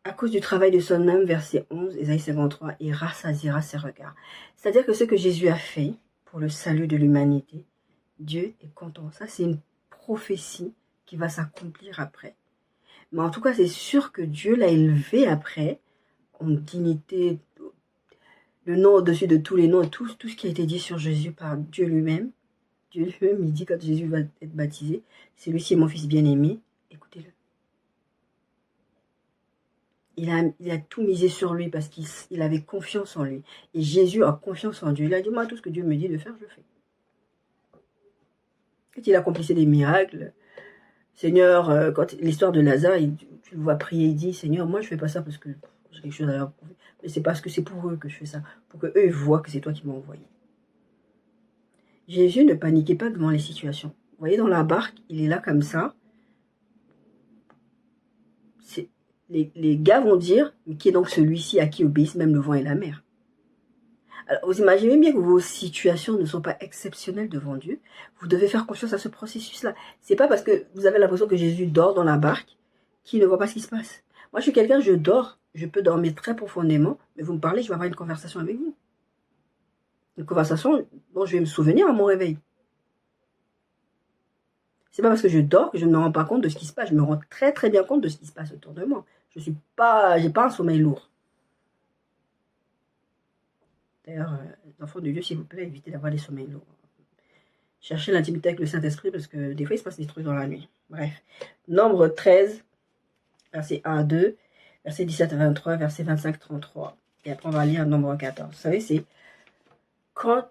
À cause du travail de son âme, verset 11, Ésaïe 53, il rassasiera ses regards. C'est-à-dire que ce que Jésus a fait pour le salut de l'humanité, Dieu est content. Ça, c'est une prophétie qui va s'accomplir après. Mais en tout cas, c'est sûr que Dieu l'a élevé après en dignité, le nom au-dessus de tous les noms, tout ce qui a été dit sur Jésus par Dieu lui-même. Dieu lui-même, il dit quand Jésus va être baptisé, celui-ci est mon fils bien-aimé, écoutez-le. Il a tout misé sur lui parce qu'il avait confiance en lui. Et Jésus a confiance en Dieu. Il a dit, moi, tout ce que Dieu me dit de faire, je le fais. Quand il accomplissait des miracles, Seigneur, quand l'histoire de Lazare, tu le vois prier, il dit, Seigneur, moi, je ne fais pas ça parce que j'ai quelque chose à leur prouver. Mais c'est parce que c'est pour eux que je fais ça. Pour qu'eux voient que c'est toi qui m'as envoyé. Jésus ne paniquait pas devant les situations. Vous voyez, dans la barque, il est là comme ça. Les gars vont dire, mais qui est donc celui-ci à qui obéissent même le vent et la mer? Alors, vous imaginez bien que vos situations ne sont pas exceptionnelles devant Dieu. Vous devez faire confiance à ce processus-là. C'est pas parce que vous avez l'impression que Jésus dort dans la barque qu'il ne voit pas ce qui se passe. Moi, je suis quelqu'un, je dors. Je peux dormir très profondément, mais vous me parlez, je vais avoir une conversation avec vous. Une conversation dont je vais me souvenir à mon réveil. C'est pas parce que je dors que je ne me rends pas compte de ce qui se passe. Je me rends très très bien compte de ce qui se passe autour de moi. J'ai pas un sommeil lourd. D'ailleurs, les enfants de Dieu, s'il vous plaît, évitez d'avoir des sommeils lourds. Cherchez l'intimité avec le Saint-Esprit parce que des fois, il se passe des trucs dans la nuit. Bref. Nombre 13, verset 1 à 2, verset 17 à 23, verset 25 à 33. Et après, on va lire Nombre 14. Vous savez, c'est quand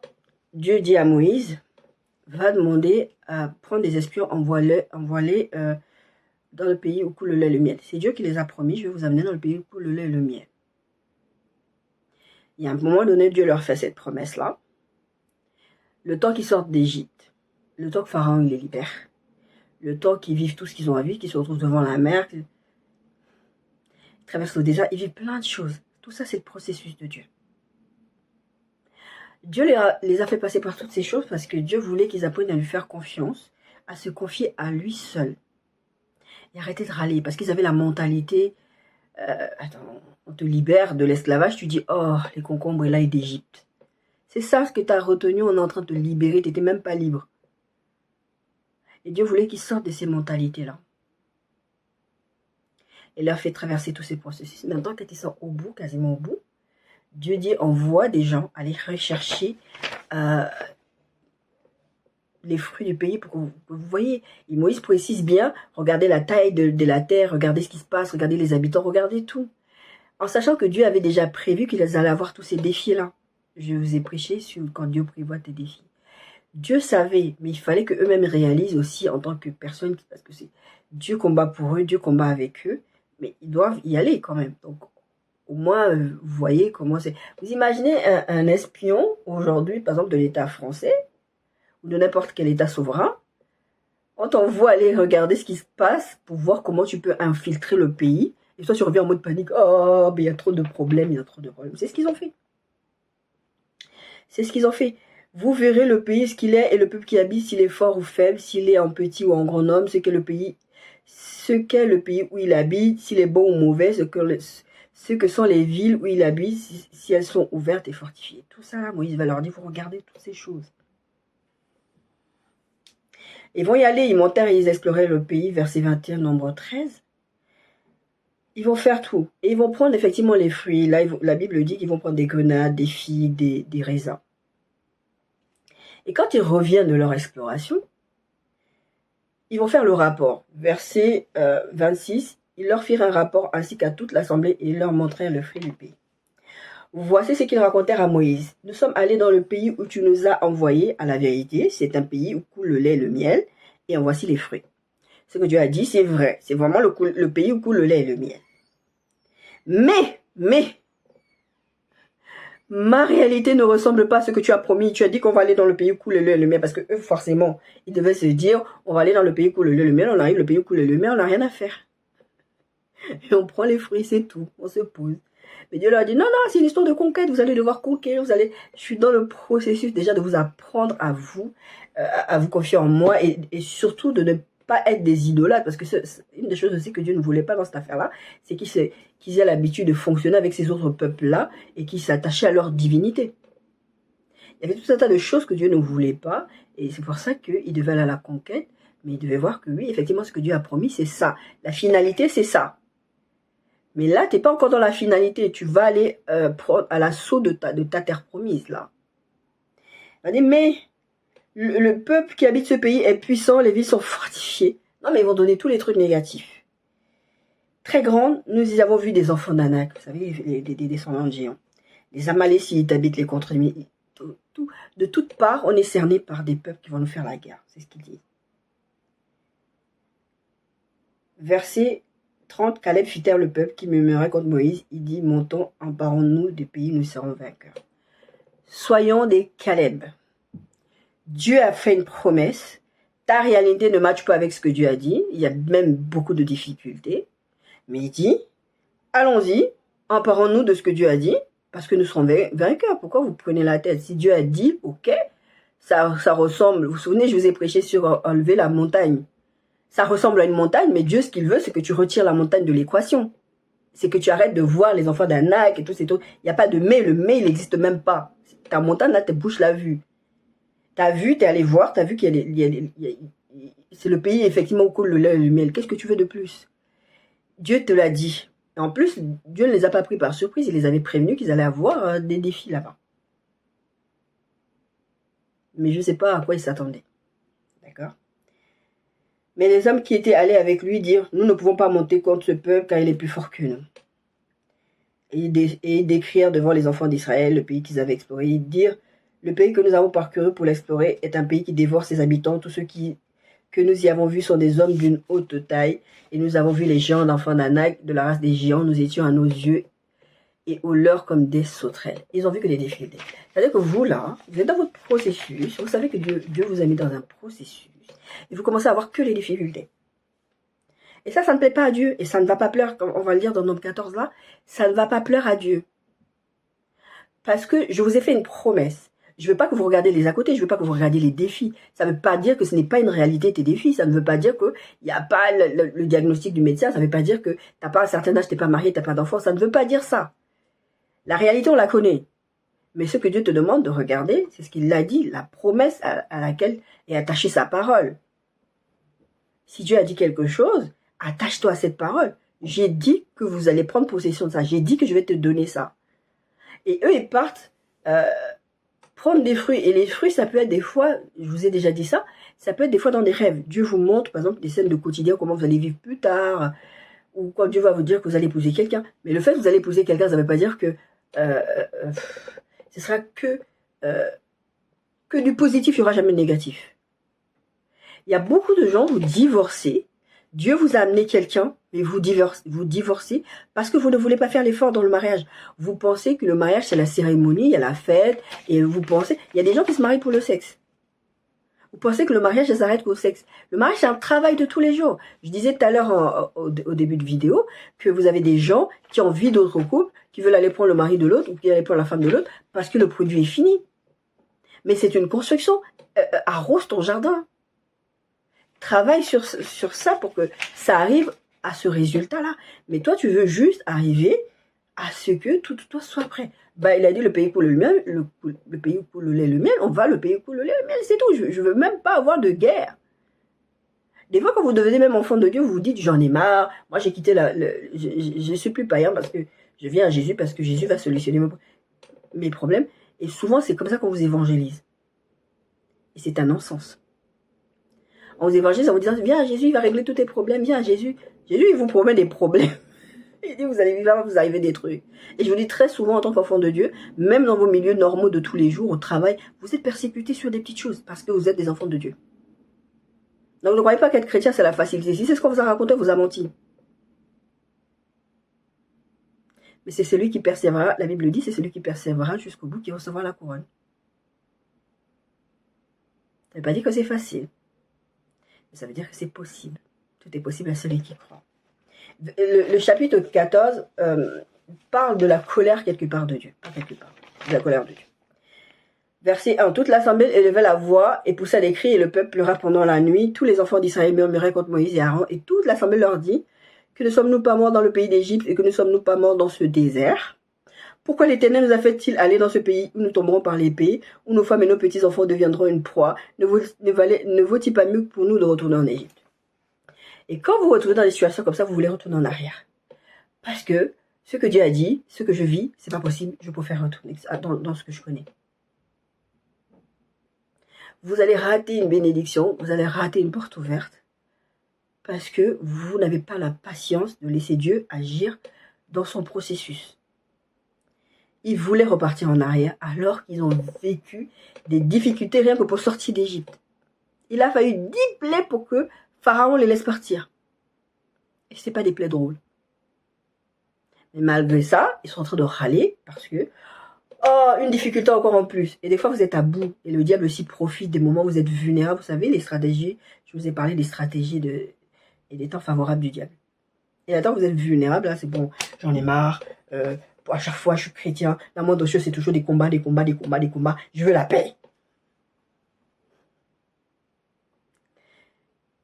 Dieu dit à Moïse, va demander à prendre des espions envoie-les dans le pays où coule le lait et le miel. C'est Dieu qui les a promis, je vais vous amener dans le pays où coule le lait et le miel. Il y a un moment donné, Dieu leur fait cette promesse-là. Le temps qu'ils sortent d'Égypte, le temps que Pharaon les libère, le temps qu'ils vivent tout ce qu'ils ont à vivre, qu'ils se retrouvent devant la mer, qu'ils traversent le désert, ils vivent plein de choses. Tout ça, c'est le processus de Dieu. Dieu les a fait passer par toutes ces choses parce que Dieu voulait qu'ils apprennent à lui faire confiance, à se confier à lui seul. Et arrêtez de râler parce qu'ils avaient la mentalité, attends, on te libère de l'esclavage, tu dis, oh, les concombres et l'ail d'Égypte. C'est ça ce que tu as retenu, on est en train de te libérer, tu n'étais même pas libre. Et Dieu voulait qu'ils sortent de ces mentalités-là. Il leur fait traverser tous ces processus. Maintenant, quand ils sont au bout, quasiment au bout, Dieu dit, envoie des gens aller rechercher les fruits du pays pour que vous voyez. Et Moïse précise bien, regardez la taille de la terre, regardez ce qui se passe, regardez les habitants, regardez tout. En sachant que Dieu avait déjà prévu qu'ils allaient avoir tous ces défis-là. Je vous ai prêché sur quand Dieu prévoit tes défis. Dieu savait, mais il fallait qu'eux-mêmes réalisent aussi en tant que personne, parce que c'est Dieu combat pour eux, Dieu combat avec eux, mais ils doivent y aller quand même. Donc, au moins, vous voyez comment c'est. Vous imaginez un espion aujourd'hui, par exemple de l'État français, ou de n'importe quel État souverain, on t'envoie aller regarder ce qui se passe pour voir comment tu peux infiltrer le pays, et toi tu reviens en mode panique, oh, mais il y a trop de problèmes, il y a trop de problèmes. C'est ce qu'ils ont fait. C'est ce qu'ils ont fait. Vous verrez le pays ce qu'il est et le peuple qui habite, s'il est fort ou faible, s'il est en petit ou en grand nombre, ce qu'est le pays où il habite, s'il est bon ou mauvais, ce ce que sont les villes où il habite, si elles sont ouvertes et fortifiées. Tout ça, là, Moïse va leur dire, vous regardez toutes ces choses. Ils vont y aller, ils montèrent et ils exploraient le pays, verset 21, nombre 13. Ils vont faire tout. Et ils vont prendre effectivement les fruits. Là, la Bible dit qu'ils vont prendre des grenades, des figues, des raisins. Et quand ils reviennent de leur exploration, ils vont faire le rapport. Verset 26, ils leur firent un rapport ainsi qu'à toute l'assemblée et ils leur montrèrent le fruit du pays. Voici ce qu'ils racontèrent à Moïse. Nous sommes allés dans le pays où tu nous as envoyés, à la vérité. C'est un pays où coule le lait et le miel. Et en voici les fruits. Ce que Dieu a dit, c'est vrai. C'est vraiment le pays où coule le lait et le miel. Mais, ma réalité ne ressemble pas à ce que tu as promis. Tu as dit qu'on va aller dans le pays où coule le lait et le miel. Parce que eux, forcément, ils devaient se dire, on va aller dans le pays où coule le lait et le miel. On arrive, le pays où coule le lait et le miel, on n'a rien à faire. Et on prend les fruits, c'est tout. On se pose. Mais Dieu leur a dit, non, c'est une histoire de conquête. Vous allez devoir conquérir. Je suis dans le processus déjà de vous apprendre à vous confier en moi et surtout de ne pas être des idolâtres. Parce que une des choses aussi que Dieu ne voulait pas dans cette affaire-là, c'est qu'ils aient l'habitude de fonctionner avec ces autres peuples-là et qu'ils s'attachaient à leur divinité. Il y avait tout un tas de choses que Dieu ne voulait pas. Et c'est pour ça qu'ils devaient aller à la conquête. Mais ils devaient voir que oui, effectivement, ce que Dieu a promis, c'est ça. La finalité, c'est ça. Mais là, tu n'es pas encore dans la finalité. Tu vas aller à l'assaut de ta terre promise, là. On dit, mais le peuple qui habite ce pays est puissant, les villes sont fortifiées. Non, mais ils vont donner tous les trucs négatifs. Très grande, nous y avons vu des enfants d'Anak, vous savez, des descendants de géants. Les Amalécites habitent les contrées. De toutes parts, on est cerné par des peuples qui vont nous faire la guerre. C'est ce qu'il dit. Verset 30, Caleb fit taire le peuple qui murmurait contre Moïse. Il dit, montons, emparons-nous des pays, nous serons vainqueurs. Soyons des Caleb. Dieu a fait une promesse. Ta réalité ne matche pas avec ce que Dieu a dit. Il y a même beaucoup de difficultés. Mais il dit, allons-y, emparons-nous de ce que Dieu a dit, parce que nous serons vainqueurs. Pourquoi vous prenez la tête? Si Dieu a dit, ok, ça ressemble. Vous vous souvenez, je vous ai prêché sur enlever la montagne. Ça ressemble à une montagne, mais Dieu, ce qu'il veut, c'est que tu retires la montagne de l'équation. C'est que tu arrêtes de voir les enfants d'Anak et tout ces trucs. Il n'y a pas de mais, le mais, il n'existe même pas. Ta montagne, là, tes bouches l'a vue. T'as vu, t'es allé voir, t'as vu c'est le pays, effectivement, où coule le lait et le miel. Qu'est-ce que tu veux de plus? Dieu te l'a dit. Et en plus, Dieu ne les a pas pris par surprise. Il les avait prévenus qu'ils allaient avoir des défis là-bas. Mais je ne sais pas à quoi ils s'attendaient. D'accord? Mais les hommes qui étaient allés avec lui dirent, nous ne pouvons pas monter contre ce peuple car il est plus fort que nous. Et décrire devant les enfants d'Israël le pays qu'ils avaient exploré. Ils dirent, le pays que nous avons parcouru pour l'explorer est un pays qui dévore ses habitants. Tous ceux que nous y avons vus sont des hommes d'une haute taille. Et nous avons vu les géants d'enfants d'Anak, de la race des géants. Nous étions à nos yeux et aux leurs comme des sauterelles. Ils ont vu que des difficultés. C'est-à-dire que vous, là, vous êtes dans votre processus. Vous savez que Dieu vous a mis dans un processus. Et vous commencez à avoir que les difficultés. Et ça ne plaît pas à Dieu. Et ça ne va pas plaire, comme on va le lire dans Nombre 14 là, ça ne va pas plaire à Dieu. Parce que je vous ai fait une promesse. Je ne veux pas que vous regardiez les à côté, je ne veux pas que vous regardiez les défis. Ça ne veut pas dire que ce n'est pas une réalité tes défis, ça ne veut pas dire qu'il n'y a pas le diagnostic du médecin, ça ne veut pas dire que tu n'as pas un certain âge, tu n'es pas marié, tu n'as pas d'enfant, ça ne veut pas dire ça. La réalité, on la connaît. Mais ce que Dieu te demande de regarder, c'est ce qu'il a dit, la promesse à laquelle est attachée sa parole. Si Dieu a dit quelque chose, attache-toi à cette parole. J'ai dit que vous allez prendre possession de ça, j'ai dit que je vais te donner ça. Et eux, ils partent... prendre des fruits. Et les fruits, ça peut être des fois, je vous ai déjà dit ça, ça peut être des fois dans des rêves. Dieu vous montre, par exemple, des scènes de quotidien, comment vous allez vivre plus tard, ou quand Dieu va vous dire que vous allez épouser quelqu'un. Mais le fait que vous allez épouser quelqu'un, ça ne veut pas dire que ce sera que du positif, il n'y aura jamais de négatif. Il y a beaucoup de gens, vous divorcez, Dieu vous a amené quelqu'un, mais vous divorcez parce que vous ne voulez pas faire l'effort dans le mariage. Vous pensez que le mariage, c'est la cérémonie, il y a la fête, et vous pensez... Il y a des gens qui se marient pour le sexe. Vous pensez que le mariage, ça s'arrête qu'au sexe. Le mariage, c'est un travail de tous les jours. Je disais tout à l'heure, au début de vidéo, que vous avez des gens qui ont envie d'autres couples, qui veulent aller prendre le mari de l'autre, ou qui veulent aller prendre la femme de l'autre, parce que le produit est fini. Mais c'est une construction. Arrose ton jardin. Travaille sur ça pour que ça arrive à ce résultat-là. Mais toi, tu veux juste arriver à ce que tout soit prêt. Bah, il a dit le pays coule le miel, le pays coule le lait, le miel, on va le pays coule le lait, le miel, c'est tout. Je veux même pas avoir de guerre. Des fois, quand vous devenez même enfant de Dieu, vous vous dites, j'en ai marre. Moi, j'ai quitté je ne suis plus païen parce que je viens à Jésus, parce que Jésus va solutionner mes problèmes. Et souvent, c'est comme ça qu'on vous évangélise. Et c'est un non-sens. On vous évangélise en vous disant, viens à Jésus, il va régler tous tes problèmes. Viens à Jésus. Jésus, il vous promet des problèmes. Il dit, vous allez vivre, vous arrivez des trucs. Et je vous dis très souvent, en tant qu'enfant de Dieu, même dans vos milieux normaux de tous les jours, au travail, vous êtes persécutés sur des petites choses parce que vous êtes des enfants de Dieu. Donc ne croyez pas qu'être chrétien, c'est la facilité. Si c'est ce qu'on vous a raconté, on vous a menti. Mais c'est celui qui persévérera, la Bible dit, c'est celui qui persévérera jusqu'au bout qui recevra la couronne. Ça ne veut pas dire que c'est facile. Mais ça veut dire que c'est possible. Tout est possible à celui qui croit. Le chapitre 14 parle de la colère quelque part de Dieu. Pas quelque part, de la colère de Dieu. Verset 1. Toute l'assemblée élevait la voix et poussa des cris, et le peuple pleura pendant la nuit. Tous les enfants d'Israël murmuraient contre Moïse et Aaron, et toute l'assemblée leur dit, que ne sommes-nous pas morts dans le pays d'Égypte, et que ne sommes-nous pas morts dans ce désert? Pourquoi l'Éternel nous a fait-il aller dans ce pays où nous tomberons par l'épée, où nos femmes et nos petits-enfants deviendront une proie? Ne vaut-il pas mieux pour nous de retourner en Égypte? Et quand vous retrouvez dans des situations comme ça, vous voulez retourner en arrière. Parce que ce que Dieu a dit, ce que je vis, c'est pas possible, je préfère retourner dans ce que je connais. Vous allez rater une bénédiction, vous allez rater une porte ouverte, parce que vous n'avez pas la patience de laisser Dieu agir dans son processus. Ils voulaient repartir en arrière alors qu'ils ont vécu des difficultés rien que pour sortir d'Égypte. Il a fallu 10 plaies pour que Pharaon les laisse partir. Et ce n'est pas des plaies drôles. Mais malgré ça, ils sont en train de râler parce que oh, une difficulté encore en plus. Et des fois, vous êtes à bout. Et le diable aussi profite des moments où vous êtes vulnérables. Vous savez, les stratégies, je vous ai parlé des stratégies et des temps favorables du diable. Et là, vous êtes vulnérable, là, c'est bon, j'en ai marre. À chaque fois, je suis chrétien. La moindre chose, c'est toujours des combats. Je veux la paix.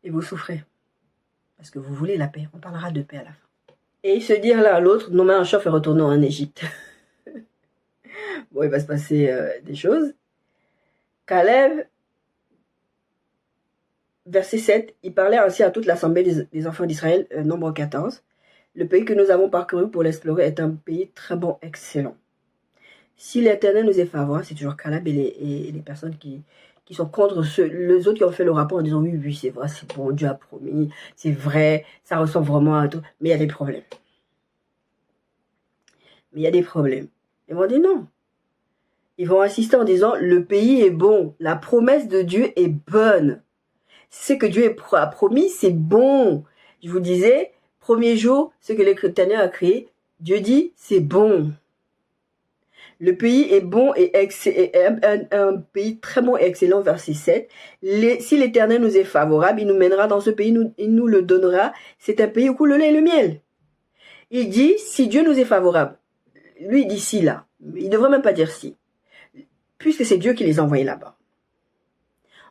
Et vous souffrez. Parce que vous voulez la paix. On parlera de paix à la fin. Et se dire l'un à l'autre, nommer un chef et retourner en Égypte. Bon, il va se passer des choses. Caleb, verset 7, il parlait ainsi à toute l'assemblée des enfants d'Israël, nombre 14. Le pays que nous avons parcouru pour l'explorer est un pays très bon, excellent. Si l'Éternel nous est favorable, c'est toujours Caleb et les personnes qui sont contre les autres qui ont fait le rapport en disant oui, c'est vrai, c'est bon, Dieu a promis, c'est vrai, ça ressemble vraiment à tout, mais il y a des problèmes. Ils vont dire non. Ils vont insister en disant le pays est bon, la promesse de Dieu est bonne. Ce que Dieu a promis, c'est bon. Je vous disais, premier jour, ce que l'Éternel a créé, Dieu dit c'est bon. Le pays est bon et un pays très bon et excellent, verset 7. Si l'Éternel nous est favorable, il nous mènera dans ce pays, il nous le donnera. C'est un pays où coule le lait et le miel. Il dit, si Dieu nous est favorable, lui il dit si là, il ne devrait même pas dire si, puisque c'est Dieu qui les a envoyés là-bas.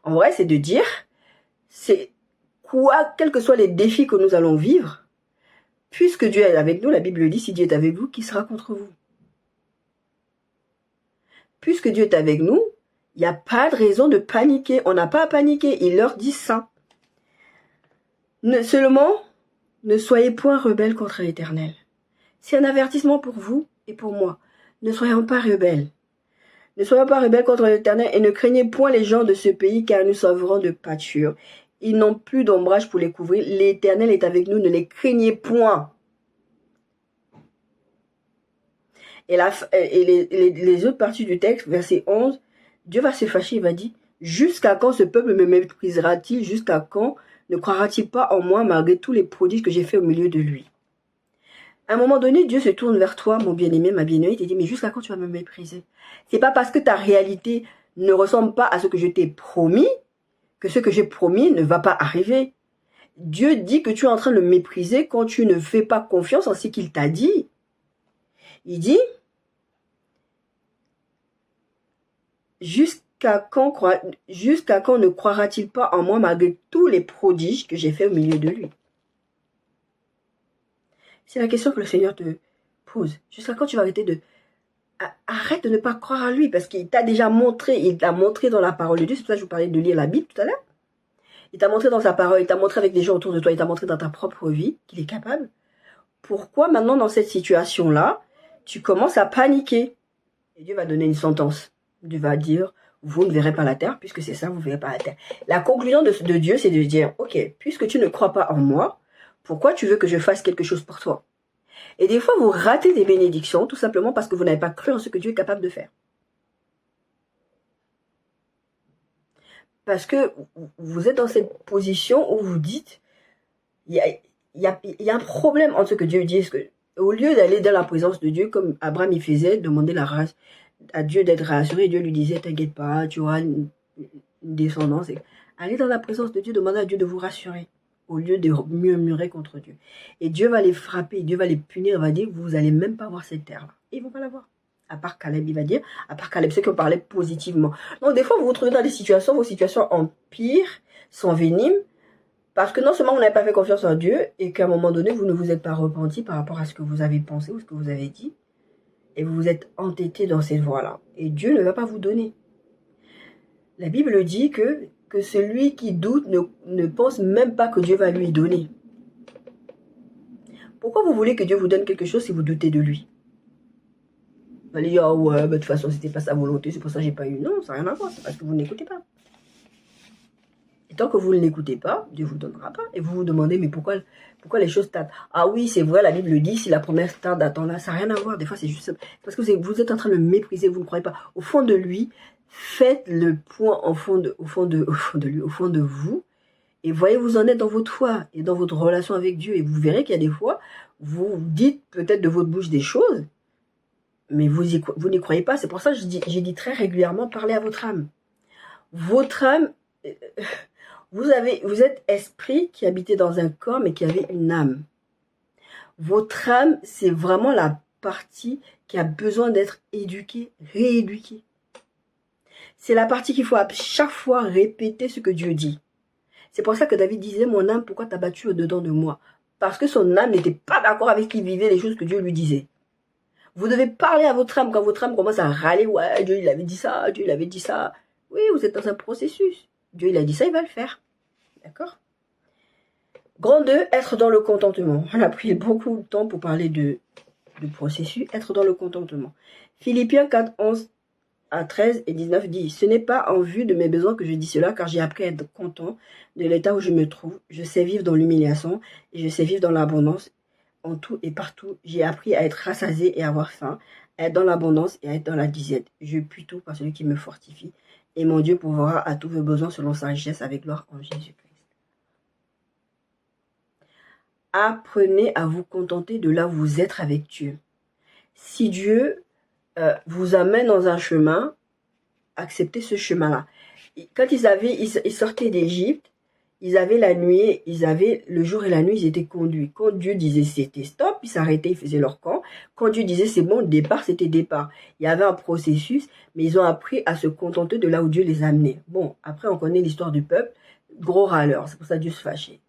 En vrai, c'est de dire, c'est quoi, quels que soient les défis que nous allons vivre, puisque Dieu est avec nous, la Bible dit, si Dieu est avec vous, qui sera contre vous? Puisque Dieu est avec nous, il n'y a pas de raison de paniquer. On n'a pas à paniquer. Il leur dit ça. Seulement, ne soyez point rebelles contre l'Éternel. C'est un avertissement pour vous et pour moi. Ne soyons pas rebelles. Ne soyons pas rebelles contre l'Éternel et ne craignez point les gens de ce pays, car nous sauverons de pâture. Ils n'ont plus d'ombrage pour les couvrir. L'Éternel est avec nous. Ne les craignez point. Et les autres parties du texte, verset 11, Dieu va se fâcher, il va dire, jusqu'à quand ce peuple me méprisera-t-il? Jusqu'à quand ne croira-t-il pas en moi malgré tous les prodiges que j'ai faits au milieu de lui? À un moment donné, Dieu se tourne vers toi, mon bien-aimé, ma bien-aimée, et te dit, mais jusqu'à quand tu vas me mépriser? C'est pas parce que ta réalité ne ressemble pas à ce que je t'ai promis que ce que j'ai promis ne va pas arriver. Dieu dit que tu es en train de le mépriser quand tu ne fais pas confiance en ce qu'il t'a dit. Il dit, jusqu'à quand ne croira-t-il pas en moi malgré tous les prodiges que j'ai faits au milieu de lui? C'est la question que le Seigneur te pause. Jusqu'à quand tu vas arrêter de... Arrête de ne pas croire à lui, parce qu'il t'a déjà montré, il t'a montré dans la parole de Dieu. C'est pour ça que je vous parlais de lire la Bible tout à l'heure. Il t'a montré dans sa parole, il t'a montré avec des gens autour de toi, il t'a montré dans ta propre vie qu'il est capable. Pourquoi maintenant, dans cette situation-là, tu commences à paniquer? Et Dieu va donner une sentence. Dieu va dire, vous ne verrez pas la terre, puisque c'est ça, vous ne verrez pas la terre. La conclusion de Dieu, c'est de dire, ok, puisque tu ne crois pas en moi, pourquoi tu veux que je fasse quelque chose pour toi? Et des fois, vous ratez des bénédictions, tout simplement parce que vous n'avez pas cru en ce que Dieu est capable de faire. Parce que vous êtes dans cette position où vous dites, il y a un problème entre ce que Dieu dit. Au lieu d'aller dans la présence de Dieu, comme Abraham il faisait, demander la race à Dieu d'être rassuré, Dieu lui disait, t'inquiète pas, tu auras une descendance. Allez dans la présence de Dieu, demandez à Dieu de vous rassurer, au lieu de murmurer contre Dieu. Et Dieu va les frapper, Dieu va les punir, il va dire, vous n'allez même pas voir cette terre-là. Et ils ne vont pas la voir. À part Caleb, il va dire, à part Caleb, ceux qui ont parlé positivement. Donc des fois, vous vous retrouvez dans des situations, vos situations empirent, s'enveniment, parce que non seulement vous n'avez pas fait confiance en Dieu, et qu'à un moment donné, vous ne vous êtes pas repenti par rapport à ce que vous avez pensé ou ce que vous avez dit, et vous vous êtes entêté dans cette voie-là. Et Dieu ne va pas vous donner. La Bible dit que celui qui doute ne pense même pas que Dieu va lui donner. Pourquoi vous voulez que Dieu vous donne quelque chose si vous doutez de lui? Vous allez dire, oh ouais, de toute façon, c'était pas sa volonté, c'est pour ça que j'ai pas eu. Non, ça n'a rien à voir, c'est parce que vous n'écoutez pas. Et tant que vous ne l'écoutez pas, Dieu ne vous donnera pas. Et vous vous demandez, mais pourquoi les choses tardent? Ah oui, c'est vrai, la Bible le dit, si la promesse tarde, attends-la, ça n'a rien à voir. Des fois, c'est juste parce que vous êtes en train de le mépriser, vous ne croyez pas. Au fond de lui, faites le point au fond de lui, au fond de vous, et voyez où vous en êtes dans votre foi et dans votre relation avec Dieu. Et vous verrez qu'il y a des fois, vous dites peut-être de votre bouche des choses, mais vous n'y croyez pas. C'est pour ça que j'ai dit très régulièrement, parlez à votre âme. Votre âme, vous êtes esprit qui habitait dans un corps, mais qui avait une âme. Votre âme, c'est vraiment la partie qui a besoin d'être éduquée, rééduquée. C'est la partie qu'il faut à chaque fois répéter ce que Dieu dit. C'est pour ça que David disait, mon âme, pourquoi t'as battu au-dedans de moi? Parce que son âme n'était pas d'accord avec ce qu'il vivait, les choses que Dieu lui disait. Vous devez parler à votre âme quand votre âme commence à râler, ouais, Dieu il avait dit ça, Dieu il avait dit ça. Oui, vous êtes dans un processus. Dieu il a dit ça, il va le faire. D'accord? Grand 2, être dans le contentement. On a pris beaucoup de temps pour parler de processus, être dans le contentement. Philippiens 4, 11 à 13 et 19 dit, ce n'est pas en vue de mes besoins que je dis cela, car j'ai appris à être content de l'état où je me trouve. Je sais vivre dans l'humiliation et je sais vivre dans l'abondance. En tout et partout, j'ai appris à être rassasié et à avoir faim, à être dans l'abondance et à être dans la disette. Je puis tout par celui qui me fortifie. Et mon Dieu pourvoira à tous vos besoins selon sa richesse avec gloire en Jésus-Christ. Apprenez à vous contenter de là où vous êtes avec Dieu. Si Dieu vous amène dans un chemin, acceptez ce chemin-là. Quand ils sortaient d'Égypte, ils avaient la nuit, le jour et la nuit, ils étaient conduits. Quand Dieu disait c'était stop, ils s'arrêtaient, ils faisaient leur camp. Quand Dieu disait c'est bon, départ, c'était départ. Il y avait un processus, mais ils ont appris à se contenter de là où Dieu les a amenés. Bon, après on connaît l'histoire du peuple, gros râleur, c'est pour ça que Dieu se fâchait.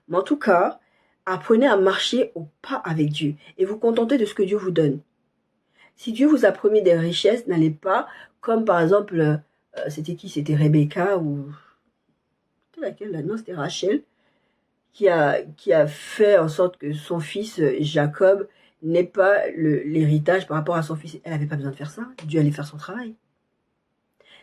Mais en tout cas, apprenez à marcher au pas avec Dieu et vous contenter de ce que Dieu vous donne. Si Dieu vous a promis des richesses, n'allez pas, comme par exemple, c'était qui? C'était Rebecca ou... C'était laquelle là? Non, c'était Rachel, qui a fait en sorte que son fils Jacob n'ait pas l'héritage par rapport à son fils. Elle n'avait pas besoin de faire ça. Dieu allait faire son travail.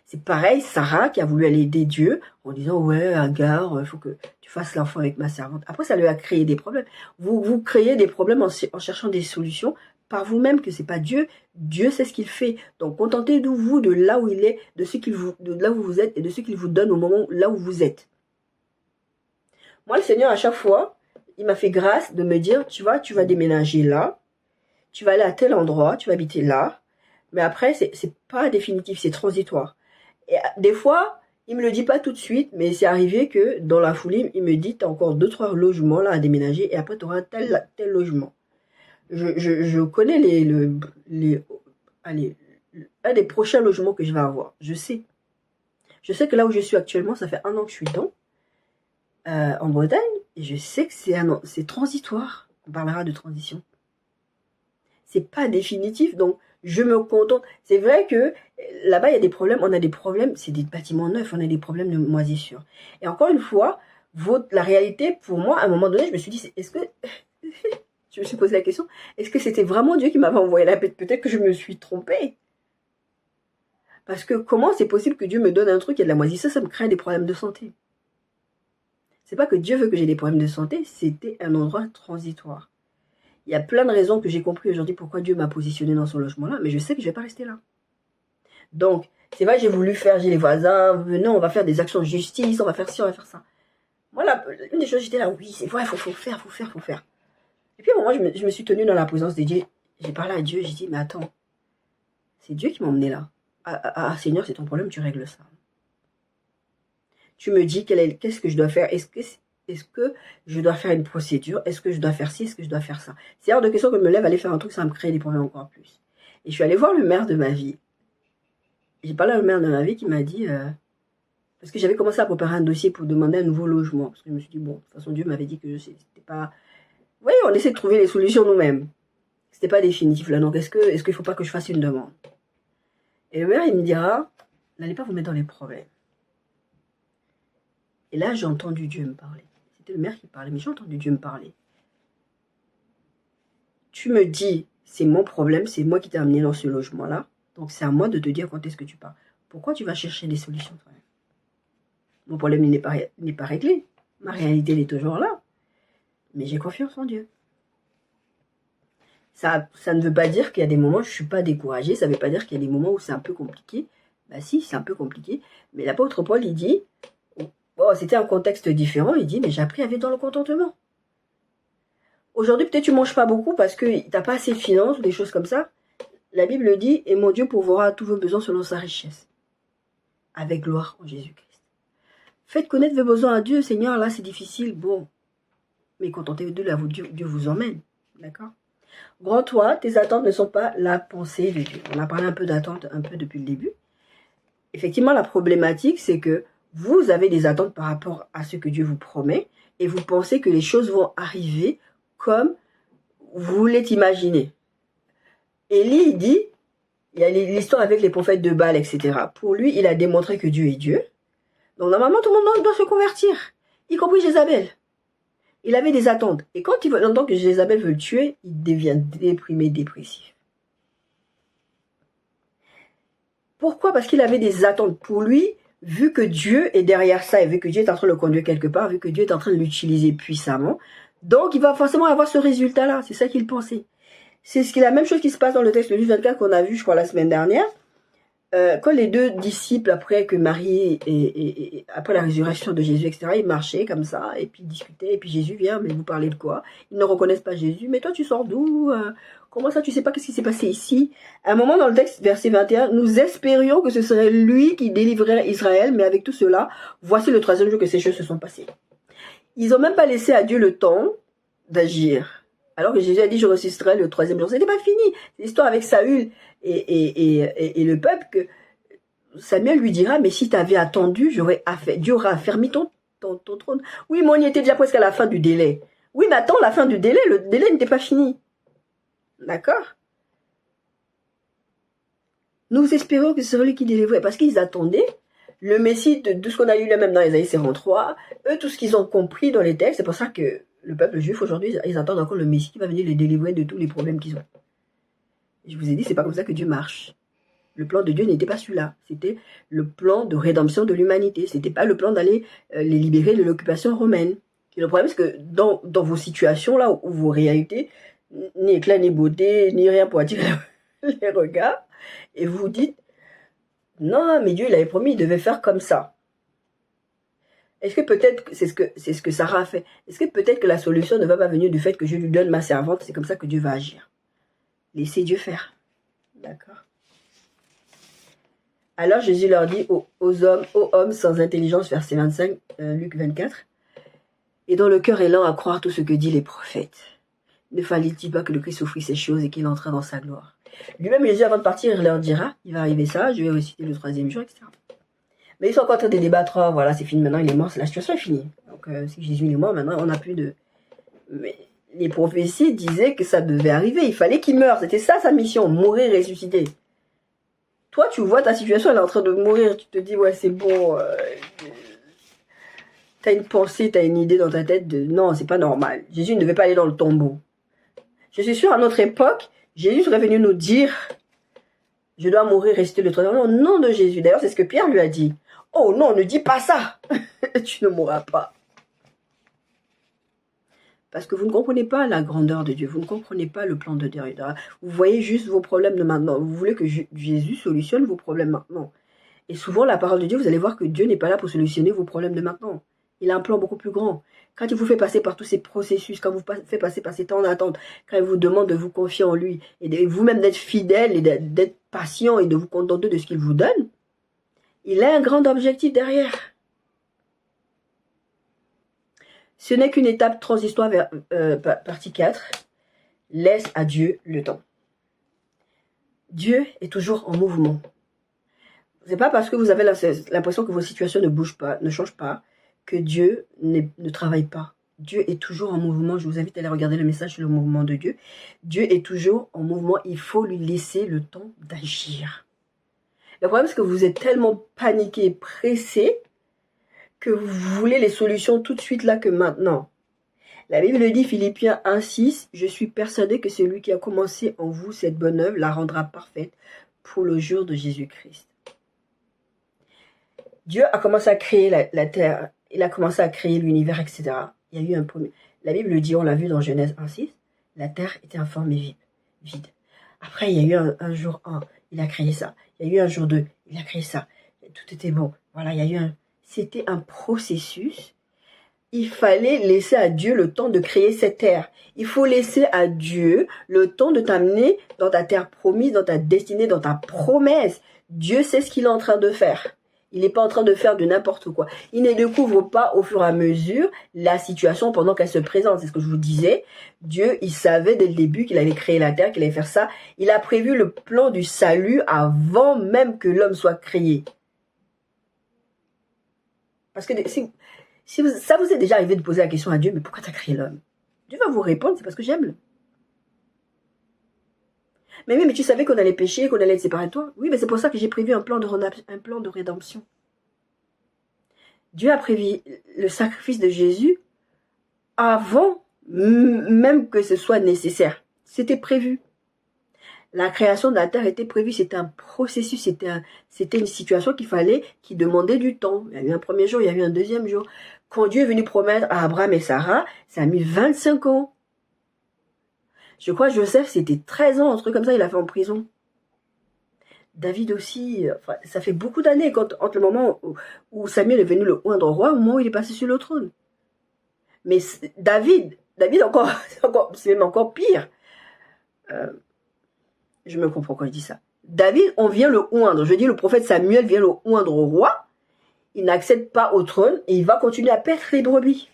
C'est pareil, Sarah qui a voulu aller aider Dieu en disant, ouais, Agar, il faut que tu fasses l'enfant avec ma servante. Après, ça lui a créé des problèmes. Vous créez des problèmes en cherchant des solutions par vous-même, que c'est pas Dieu. Dieu sait ce qu'il fait. Donc, contentez-vous de là où il est, de là où vous êtes et de ce qu'il vous donne au moment là où vous êtes. Moi, le Seigneur, à chaque fois, il m'a fait grâce de me dire, tu vas déménager là, tu vas aller à tel endroit, tu vas habiter là, mais après, c'est pas définitif, c'est transitoire. Et des fois, il me le dit pas tout de suite, mais c'est arrivé que dans la foulée, il me dit, tu as encore 2-3 logements là à déménager et après tu auras tel logement. Je connais un des prochains logements que je vais avoir. Je sais. Je sais que là où je suis actuellement, ça fait 1 an que je suis dedans, en Bretagne, et je sais que c'est transitoire. On parlera de transition. c'est pas définitif, donc je me contente. C'est vrai que là-bas, il y a des problèmes, on a des problèmes, c'est des bâtiments neufs, on a des problèmes de moisissure. Et encore une fois, la réalité, pour moi, à un moment donné, je me suis dit, est-ce que... je me suis posé la question, est-ce que c'était vraiment Dieu qui m'avait envoyé la bête? Peut-être que je me suis trompée. Parce que comment c'est possible que Dieu me donne un truc, il y a de la moisissure, ça me crée des problèmes de santé. C'est pas que Dieu veut que j'ai des problèmes de santé, c'était un endroit transitoire. Il y a plein de raisons que j'ai compris aujourd'hui pourquoi Dieu m'a positionné dans ce logement-là, mais je sais que je ne vais pas rester là. Donc, c'est vrai, j'ai voulu faire, j'ai les voisins, venez, on va faire des actions de justice, on va faire ci, on va faire ça. Moi, une des choses, j'étais là, oui, c'est vrai, il faut faire. Et puis, à un moment, je me suis tenue dans la présence de Dieu. J'ai parlé à Dieu, j'ai dit, mais attends, c'est Dieu qui m'a emmené là. Seigneur, c'est ton problème, tu règles ça. Tu me dis qu'est-ce que je dois faire? Est-ce que je dois faire une procédure? Est-ce que je dois faire ci? Est-ce que je dois faire ça? C'est hors de question que je me lève, aller faire un truc, ça me crée des problèmes encore plus. Et je suis allée voir le maire de ma vie. J'ai parlé au maire de ma vie qui m'a dit... parce que j'avais commencé à préparer un dossier pour demander un nouveau logement. Parce que je me suis dit, bon, de toute façon, Dieu m'avait dit que c'était pas... Vous voyez, on essaie de trouver les solutions nous-mêmes. C'était pas définitif là. Donc, est-ce qu'il faut pas que je fasse une demande? Et le maire, il me dira, n'allez pas vous mettre dans les problèmes. Et là, j'ai entendu Dieu me parler. C'était le maire qui parlait, mais j'ai entendu Dieu me parler. Tu me dis, c'est mon problème, c'est moi qui t'ai amené dans ce logement-là. Donc, c'est à moi de te dire quand est-ce que tu pars. Pourquoi tu vas chercher des solutions toi-même? Mon problème n'est pas réglé. Ma réalité, elle est toujours là. Mais j'ai confiance en Dieu. Ça ne veut pas dire qu'il y a des moments où je ne suis pas découragée. Ça ne veut pas dire qu'il y a des moments où c'est un peu compliqué. Bah si, c'est un peu compliqué. Mais l'apôtre Paul, il dit... Bon, c'était un contexte différent. Il dit, mais j'ai appris à vivre dans le contentement. Aujourd'hui, peut-être tu ne manges pas beaucoup parce que tu n'as pas assez de finances ou des choses comme ça. La Bible dit, et mon Dieu pourvoira tous vos besoins selon sa richesse. Avec gloire en Jésus-Christ. Faites connaître vos besoins à Dieu. Seigneur, là, c'est difficile. Bon, mais contentez-vous de là, Dieu vous emmène. D'accord? Grand toi, tes attentes ne sont pas la pensée de Dieu. On a parlé un peu d'attente, un peu depuis le début. Effectivement, la problématique, c'est que vous avez des attentes par rapport à ce que Dieu vous promet et vous pensez que les choses vont arriver comme vous l'imaginer. Élie, il dit, il y a l'histoire avec les prophètes de Baal, etc. Pour lui, il a démontré que Dieu est Dieu. Donc, normalement, tout le monde doit se convertir, y compris Jézabel. Il avait des attentes. Et quand il entend que Jézabel veut le tuer, il devient déprimé, dépressif. Pourquoi? Parce qu'il avait des attentes pour lui, vu que Dieu est derrière ça, et vu que Dieu est en train de le conduire quelque part, vu que Dieu est en train de l'utiliser puissamment. Donc, il va forcément avoir ce résultat-là. C'est ça qu'il pensait. C'est la même chose qui se passe dans le texte de Luc 24 qu'on a vu, je crois, la semaine dernière. Quand les deux disciples, après que Marie, et après la résurrection de Jésus, etc., ils marchaient comme ça, et puis ils discutaient, et puis Jésus vient, mais vous parlez de quoi? Ils ne reconnaissent pas Jésus. Mais toi, tu sors d'où? Comment ça, tu sais pas qu'est-ce qui s'est passé ici? À un moment dans le texte, verset 21, nous espérions que ce serait lui qui délivrerait Israël, mais avec tout cela, voici le 3e jour que ces choses se sont passées. Ils n'ont même pas laissé à Dieu le temps d'agir. Alors que Jésus a dit, je ressusciterai le 3e jour. C'était pas fini. C'est l'histoire avec Saül et le peuple que Samuel lui dira, mais si tu avais attendu, Dieu aurait affermi ton trône. Oui, mais on y était déjà presque à la fin du délai. Oui, mais attends, la fin du délai, le délai n'était pas fini. D'accord? Nous espérons que ce serait lui qui délivrait, parce qu'ils attendaient le Messie de ce qu'on a lu là même dans Ésaïe 43, eux, tout ce qu'ils ont compris dans les textes, c'est pour ça que le peuple juif aujourd'hui, ils attendent encore le Messie qui va venir les délivrer de tous les problèmes qu'ils ont. Je vous ai dit, c'est pas comme ça que Dieu marche. Le plan de Dieu n'était pas celui-là. C'était le plan de rédemption de l'humanité. C'était pas le plan d'aller les libérer de l'occupation romaine. Et le problème, c'est que dans vos situations là, où vos réalités, ni éclat, ni beauté, ni rien pour attirer les regards, et vous vous dites, non, mais Dieu, il avait promis, il devait faire comme ça. Est-ce que peut-être, c'est ce que Sarah a fait, est-ce que peut-être que la solution ne va pas venir du fait que je lui donne ma servante, c'est comme ça que Dieu va agir? Laissez Dieu faire. D'accord? Alors Jésus leur dit aux hommes sans intelligence, verset 25, Luc 24, et dont le cœur est lent à croire tout ce que disent les prophètes. Ne fallait-il pas que le Christ souffrit ces choses et qu'il entre dans sa gloire? Lui-même, Jésus, avant de partir, il leur dira, il va arriver ça, je vais réciter le 3e jour, etc. Mais ils sont encore en train de débattre, voilà, c'est fini maintenant, il est mort, la situation est finie. Donc, si Jésus est mort, maintenant, on n'a plus de... Mais les prophéties disaient que ça devait arriver. Il fallait qu'il meure. C'était ça sa mission, mourir, ressusciter. Toi, tu vois ta situation, elle est en train de mourir. Tu te dis, ouais, c'est bon. T'as une pensée, t'as une idée dans ta tête de non, c'est pas normal. Jésus ne devait pas aller dans le tombeau. Je suis sûre, à notre époque, Jésus serait venu nous dire, je dois mourir, rester le troisième jour. Au nom de Jésus. D'ailleurs, c'est ce que Pierre lui a dit. Oh non, ne dis pas ça. Tu ne mourras pas. Parce que vous ne comprenez pas la grandeur de Dieu. Vous ne comprenez pas le plan de Dieu. Vous voyez juste vos problèmes de maintenant. Vous voulez que Jésus solutionne vos problèmes maintenant. Et souvent, la parole de Dieu, vous allez voir que Dieu n'est pas là pour solutionner vos problèmes de maintenant. Il a un plan beaucoup plus grand. Quand il vous fait passer par tous ces processus, quand vous fait passer par ces temps d'attente, quand il vous demande de vous confier en lui, et vous-même d'être fidèle, et d'être patient, et de vous contenter de ce qu'il vous donne, il a un grand objectif derrière. Ce n'est qu'une étape transitoire vers partie 4. Laisse à Dieu le temps. Dieu est toujours en mouvement. Ce n'est pas parce que vous avez l'impression que vos situations ne bougent pas, ne changent pas, que Dieu ne travaille pas. Dieu est toujours en mouvement. Je vous invite à aller regarder le message sur le mouvement de Dieu. Dieu est toujours en mouvement. Il faut lui laisser le temps d'agir. Le problème, c'est que vous êtes tellement paniqué, pressé, que vous voulez les solutions tout de suite là que maintenant. La Bible dit, Philippiens 1,6, je suis persuadé que celui qui a commencé en vous cette bonne œuvre la rendra parfaite pour le jour de Jésus-Christ. Dieu a commencé à créer la terre, il a commencé à créer l'univers, etc. Il y a eu un premier. La Bible dit, on l'a vu dans Genèse 1,6, la terre était informée vide. Après, il y a eu un jour 1, il a créé ça. Il y a eu un jour 2, il a créé ça. Tout était bon. Voilà, il y a eu un... C'était un processus. Il fallait laisser à Dieu le temps de créer cette terre. Il faut laisser à Dieu le temps de t'amener dans ta terre promise, dans ta destinée, dans ta promesse. Dieu sait ce qu'il est en train de faire. Il n'est pas en train de faire de n'importe quoi. Il ne découvre pas au fur et à mesure la situation pendant qu'elle se présente. C'est ce que je vous disais. Dieu, il savait dès le début qu'il allait créer la terre, qu'il allait faire ça. Il a prévu le plan du salut avant même que l'homme soit créé. Parce que ça vous est déjà arrivé de poser la question à Dieu, mais pourquoi tu as créé l'homme? Dieu va vous répondre, c'est parce que j'aime. Mais oui, mais tu savais qu'on allait pécher, qu'on allait être séparés de toi. Oui, mais c'est pour ça que j'ai prévu un plan de rédemption. Dieu a prévu le sacrifice de Jésus avant même que ce soit nécessaire. C'était prévu. La création de la terre était prévue, c'était un processus, c'était une situation qui demandait du temps. Il y a eu un premier jour, il y a eu un deuxième jour. Quand Dieu est venu promettre à Abraham et Sarah, ça a mis 25 ans. Je crois que Joseph, c'était 13 ans, un truc comme ça, il a fait en prison. David aussi, enfin, ça fait beaucoup d'années entre le moment où Samuel est venu le oindre roi, au moment où il est passé sur le trône. Mais David encore, c'est même encore pire. Je me comprends quand je dis ça. David, on vient le oindre. Je dis, le prophète Samuel vient le oindre au roi. Il n'accède pas au trône et il va continuer à perdre les brebis.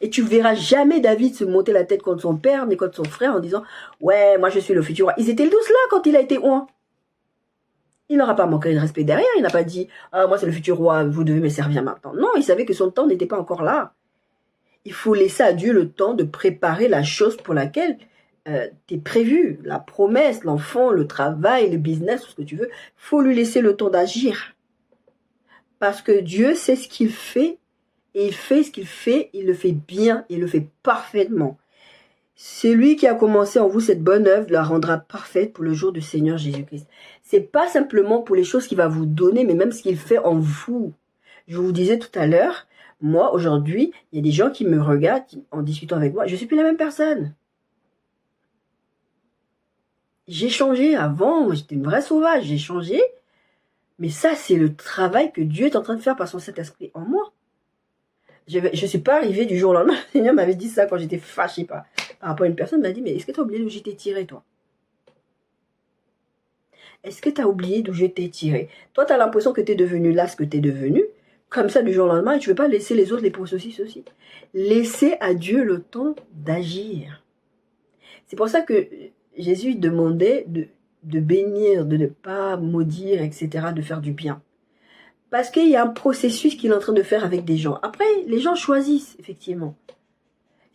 Et tu verras jamais David se monter la tête contre son père ni contre son frère en disant « Ouais, moi je suis le futur roi ». Ils étaient tous là quand il a été oint. Il n'aura pas manqué de respect derrière. Il n'a pas dit « Ah, moi c'est le futur roi, vous devez me servir maintenant ». Non, il savait que son temps n'était pas encore là. Il faut laisser à Dieu le temps de préparer la chose pour laquelle t'es prévu, la promesse, l'enfant, le travail, le business, tout ce que tu veux. Faut lui laisser le temps d'agir. Parce que Dieu sait ce qu'il fait, et il fait ce qu'il fait, il le fait bien, il le fait parfaitement. Celui qui a commencé en vous cette bonne œuvre la rendra parfaite pour le jour du Seigneur Jésus-Christ. C'est pas simplement pour les choses qu'il va vous donner, mais même ce qu'il fait en vous. Je vous disais tout à l'heure, moi, aujourd'hui, il y a des gens qui me regardent en discutant avec moi. Je suis plus la même personne. J'ai changé avant, j'étais une vraie sauvage, j'ai changé. Mais ça, c'est le travail que Dieu est en train de faire par son Saint-Esprit en moi. Je ne suis pas arrivée du jour au lendemain. Le Seigneur m'avait dit ça quand j'étais fâchée par rapport à une personne. Il m'a dit, mais est-ce que tu as oublié d'où je t'ai tiré, toi? Est-ce que tu as oublié d'où je t'ai tiré? Toi, tu as l'impression que tu es devenu là ce que tu es devenu, comme ça du jour au lendemain, et tu ne veux pas laisser les autres les pour ceci. Laissez à Dieu le temps d'agir. C'est pour ça que Jésus demandait de bénir, de ne pas maudire, etc., de faire du bien. Parce qu'il y a un processus qu'il est en train de faire avec des gens. Après, les gens choisissent, effectivement.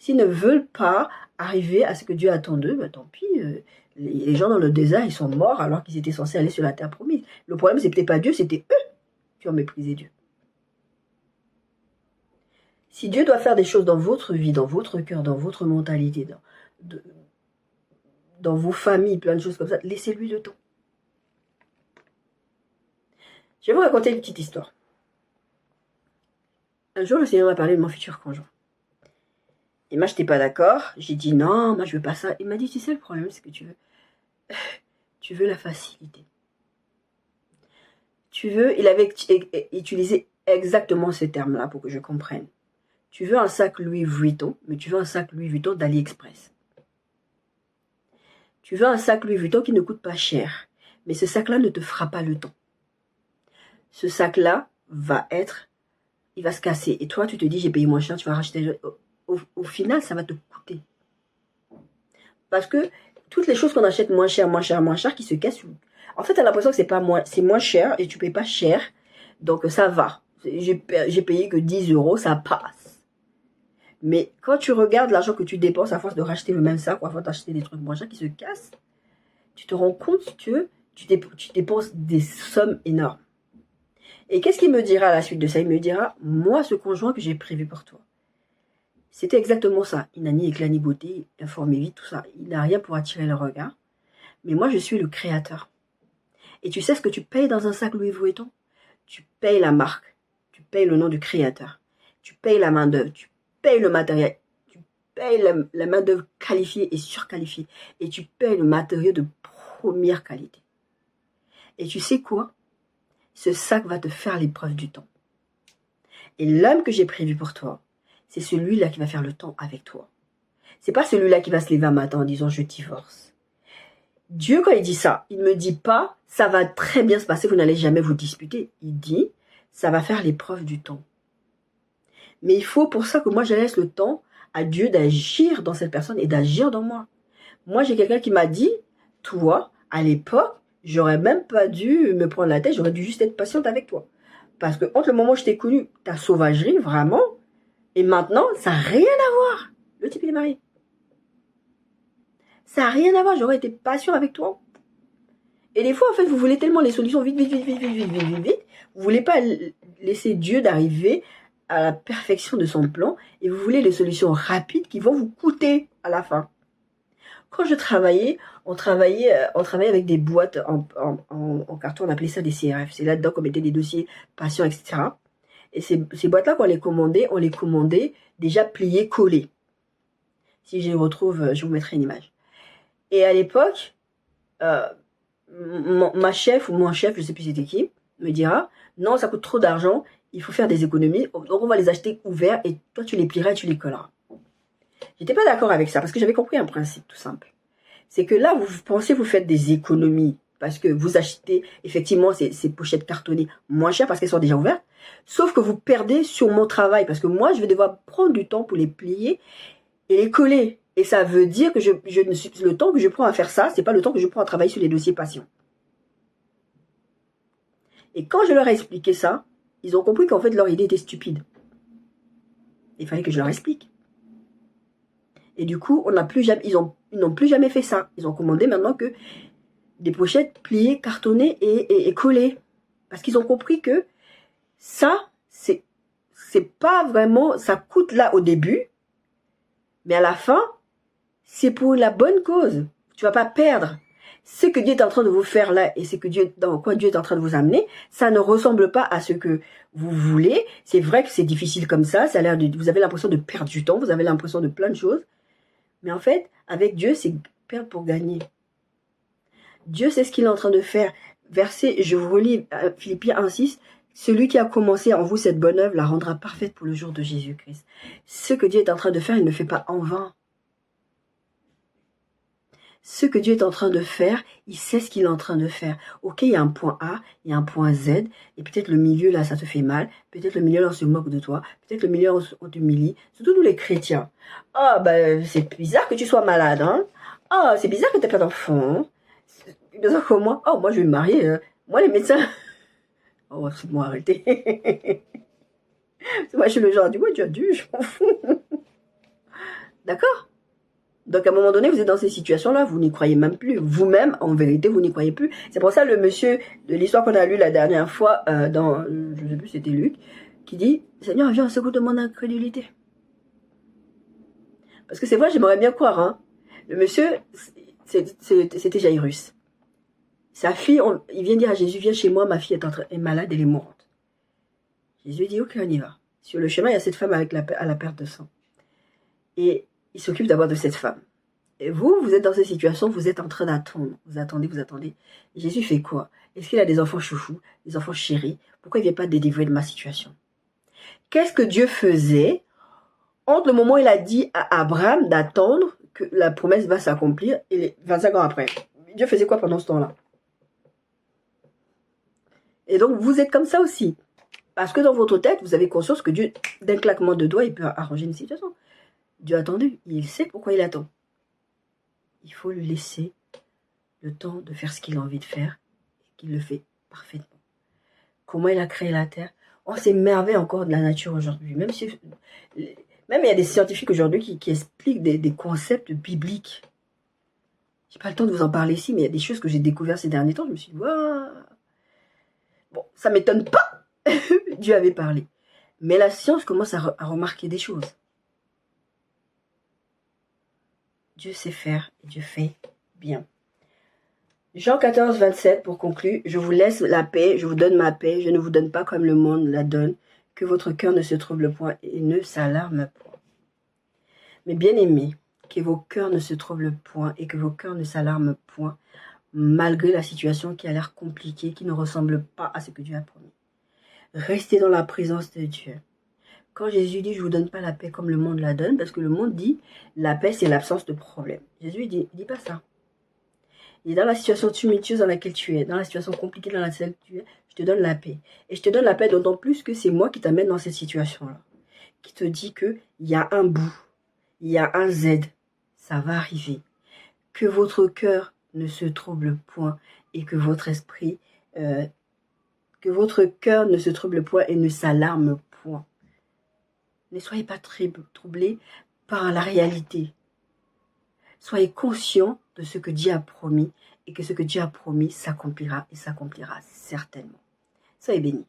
S'ils ne veulent pas arriver à ce que Dieu attend d'eux, ben, tant pis. Les gens dans le désert, ils sont morts alors qu'ils étaient censés aller sur la terre promise. Le problème, c'était pas Dieu, c'était eux qui ont méprisé Dieu. Si Dieu doit faire des choses dans votre vie, dans votre cœur, dans votre mentalité, dans vos familles, plein de choses comme ça, laissez-lui le temps. Je vais vous raconter une petite histoire. Un jour, le Seigneur m'a parlé de mon futur conjoint. Et moi, je n'étais pas d'accord. J'ai dit non, moi, je veux pas ça. Il m'a dit, tu sais, le problème, c'est que tu veux la facilité. Il avait utilisé exactement ce terme-là pour que je comprenne. Tu veux un sac Louis Vuitton, mais tu veux un sac Louis Vuitton d'AliExpress. Tu veux un sac Louis Vuitton qui ne coûte pas cher, mais ce sac-là ne te fera pas le temps. Ce sac-là il va se casser. Et toi, tu te dis, j'ai payé moins cher, tu vas racheter. Au final, ça va te coûter. Parce que toutes les choses qu'on achète moins cher, qui se cassent, en fait, tu as l'impression que c'est moins cher et tu ne payes pas cher. Donc, ça va. J'ai payé que 10 €, ça passe. Mais quand tu regardes l'argent que tu dépenses à force de racheter le même sac ou à force d'acheter des trucs moins chers qui se cassent, tu te rends compte que tu dépenses des sommes énormes. Et qu'est-ce qu'il me dira à la suite de ça? Il me dira, moi, ce conjoint que j'ai prévu pour toi, c'était exactement ça. Il n'a ni éclat ni beauté, informé vite, tout ça. Il n'a rien pour attirer le regard. Mais moi, je suis le créateur. Et tu sais ce que tu payes dans un sac Louis Vuitton? Tu payes la marque. Tu payes le nom du créateur. Tu payes la main-d'œuvre. Tu payes le matériel. Tu payes la main-d'œuvre qualifiée et surqualifiée. Et tu payes le matériau de première qualité. Et tu sais quoi? Ce sac va te faire l'épreuve du temps. Et l'homme que j'ai prévu pour toi, c'est celui-là qui va faire le temps avec toi. C'est pas celui-là qui va se lever un matin en disant je divorce. Dieu, quand il dit ça, il ne me dit pas ça va très bien se passer, vous n'allez jamais vous disputer. Il dit ça va faire l'épreuve du temps. Mais il faut pour ça que moi je laisse le temps à Dieu d'agir dans cette personne et d'agir dans moi. Moi j'ai quelqu'un qui m'a dit, toi, à l'époque, j'aurais même pas dû me prendre la tête, j'aurais dû juste être patiente avec toi. Parce que entre le moment où je t'ai connu, ta sauvagerie, vraiment, et maintenant, ça n'a rien à voir. Le type, il est marié. Ça n'a rien à voir, j'aurais été patient avec toi. Et des fois, en fait, vous voulez tellement les solutions vite. Vous voulez pas laisser Dieu d'arriver à la perfection de son plan. Et vous voulez les solutions rapides qui vont vous coûter à la fin. Quand je travaillais, on travaillait avec des boîtes en carton, on appelait ça des CRF. C'est là-dedans qu'on mettait des dossiers patients, etc. Et ces boîtes-là, quand on les commandait déjà pliées, collées. Si je les retrouve, je vous mettrai une image. Et à l'époque, ma chef ou mon chef, je ne sais plus c'était qui, me dira, non, ça coûte trop d'argent, il faut faire des économies, donc on va les acheter ouverts et toi tu les plieras et tu les colleras. J'étais pas d'accord avec ça parce que j'avais compris un principe tout simple. C'est que là, vous pensez vous faites des économies parce que vous achetez effectivement ces pochettes cartonnées moins chères parce qu'elles sont déjà ouvertes, sauf que vous perdez sur mon travail parce que moi, je vais devoir prendre du temps pour les plier et les coller. Et ça veut dire que le temps que je prends à faire ça, c'est pas le temps que je prends à travailler sur les dossiers patients. Et quand je leur ai expliqué ça, ils ont compris qu'en fait, leur idée était stupide. Il fallait que je leur explique. Et du coup, ils n'ont plus jamais fait ça. Ils ont commandé maintenant que des pochettes pliées, cartonnées et collées. Parce qu'ils ont compris que ça, c'est pas vraiment, ça coûte là au début, mais à la fin, c'est pour la bonne cause. Tu vas pas perdre. Ce que Dieu est en train de vous faire là et dans quoi Dieu est en train de vous amener, ça ne ressemble pas à ce que vous voulez. C'est vrai que c'est difficile comme ça. Vous avez l'impression de perdre du temps. Vous avez l'impression de plein de choses. Mais en fait, avec Dieu, c'est perdre pour gagner. Dieu sait ce qu'il est en train de faire. Verset, je vous relis Philippiens 1,6. Celui qui a commencé en vous cette bonne œuvre la rendra parfaite pour le jour de Jésus-Christ. Ce que Dieu est en train de faire, il ne fait pas en vain. Ce que Dieu est en train de faire, il sait ce qu'il est en train de faire. Ok, il y a un point A, il y a un point Z, et peut-être le milieu là, ça te fait mal. Peut-être le milieu là, on se moque de toi. Peut-être le milieu, on t'humilie. Surtout nous les chrétiens. Ah, c'est bizarre que tu sois malade, hein. Ah, c'est bizarre que tu n'aies pas d'enfant. C'est bizarre que moi. Oh, moi, je vais me marier. Moi, les médecins. Oh, c'est moi, arrêtez. Moi, je suis le genre, dis-moi, tu as dû, je m'en fous. D'accord? Donc, à un moment donné, vous êtes dans ces situations-là, vous n'y croyez même plus. Vous-même, en vérité, vous n'y croyez plus. C'est pour ça le monsieur de l'histoire qu'on a lu la dernière fois dans, je ne sais plus, c'était Luc, qui dit, Seigneur, viens au secours de mon incrédulité. Parce que c'est vrai, j'aimerais bien croire. Hein. Le monsieur, c'était Jairus. Sa fille, il vient dire à Jésus, viens chez moi, ma fille est malade, elle est morte. Jésus dit, ok, on y va. Sur le chemin, il y a cette femme à la perte de sang. Et il s'occupe d'abord de cette femme. Et vous êtes dans cette situation, vous êtes en train d'attendre. Vous attendez. Et Jésus fait quoi? Est-ce qu'il a des enfants chouchous, des enfants chéris? Pourquoi il ne vient pas délivrer de ma situation? Qu'est-ce que Dieu faisait entre le moment où il a dit à Abraham d'attendre que la promesse va s'accomplir et les 25 ans après? Dieu faisait quoi pendant ce temps-là? Et donc, vous êtes comme ça aussi. Parce que dans votre tête, vous avez conscience que Dieu, d'un claquement de doigts, il peut arranger une situation. Dieu a attendu. Il sait pourquoi il attend. Il faut lui laisser le temps de faire ce qu'il a envie de faire et qu'il le fait parfaitement. Comment il a créé la terre? On s'émerveille encore de la nature aujourd'hui. Même il y a des scientifiques aujourd'hui qui expliquent des concepts bibliques. J'ai pas le temps de vous en parler ici, mais il y a des choses que j'ai découvertes ces derniers temps. Je me suis dit, waouh! Bon, ça m'étonne pas. Dieu avait parlé. Mais la science commence à remarquer des choses. Dieu sait faire et Dieu fait bien. Jean 14, 27, pour conclure, je vous laisse la paix, je vous donne ma paix, je ne vous donne pas comme le monde la donne, que votre cœur ne se trouble point et ne s'alarme point. Mais bien aimés, que vos cœurs ne se troublent point et que vos cœurs ne s'alarment point, malgré la situation qui a l'air compliquée, qui ne ressemble pas à ce que Dieu a promis. Restez dans la présence de Dieu. Quand Jésus dit, je ne vous donne pas la paix comme le monde la donne, parce que le monde dit, la paix, c'est l'absence de problème. Jésus, il dit pas ça. Il est dans la situation tumultueuse dans laquelle tu es, dans la situation compliquée dans laquelle tu es, je te donne la paix. Et je te donne la paix d'autant plus que c'est moi qui t'amène dans cette situation-là. Qui te dit qu'il y a un bout, il y a un Z, ça va arriver. Que votre cœur ne se trouble point et que votre esprit, que votre cœur ne se trouble point et ne s'alarme point. Ne soyez pas troublés par la réalité. Soyez conscients de ce que Dieu a promis et que ce que Dieu a promis s'accomplira et s'accomplira certainement. Soyez bénis.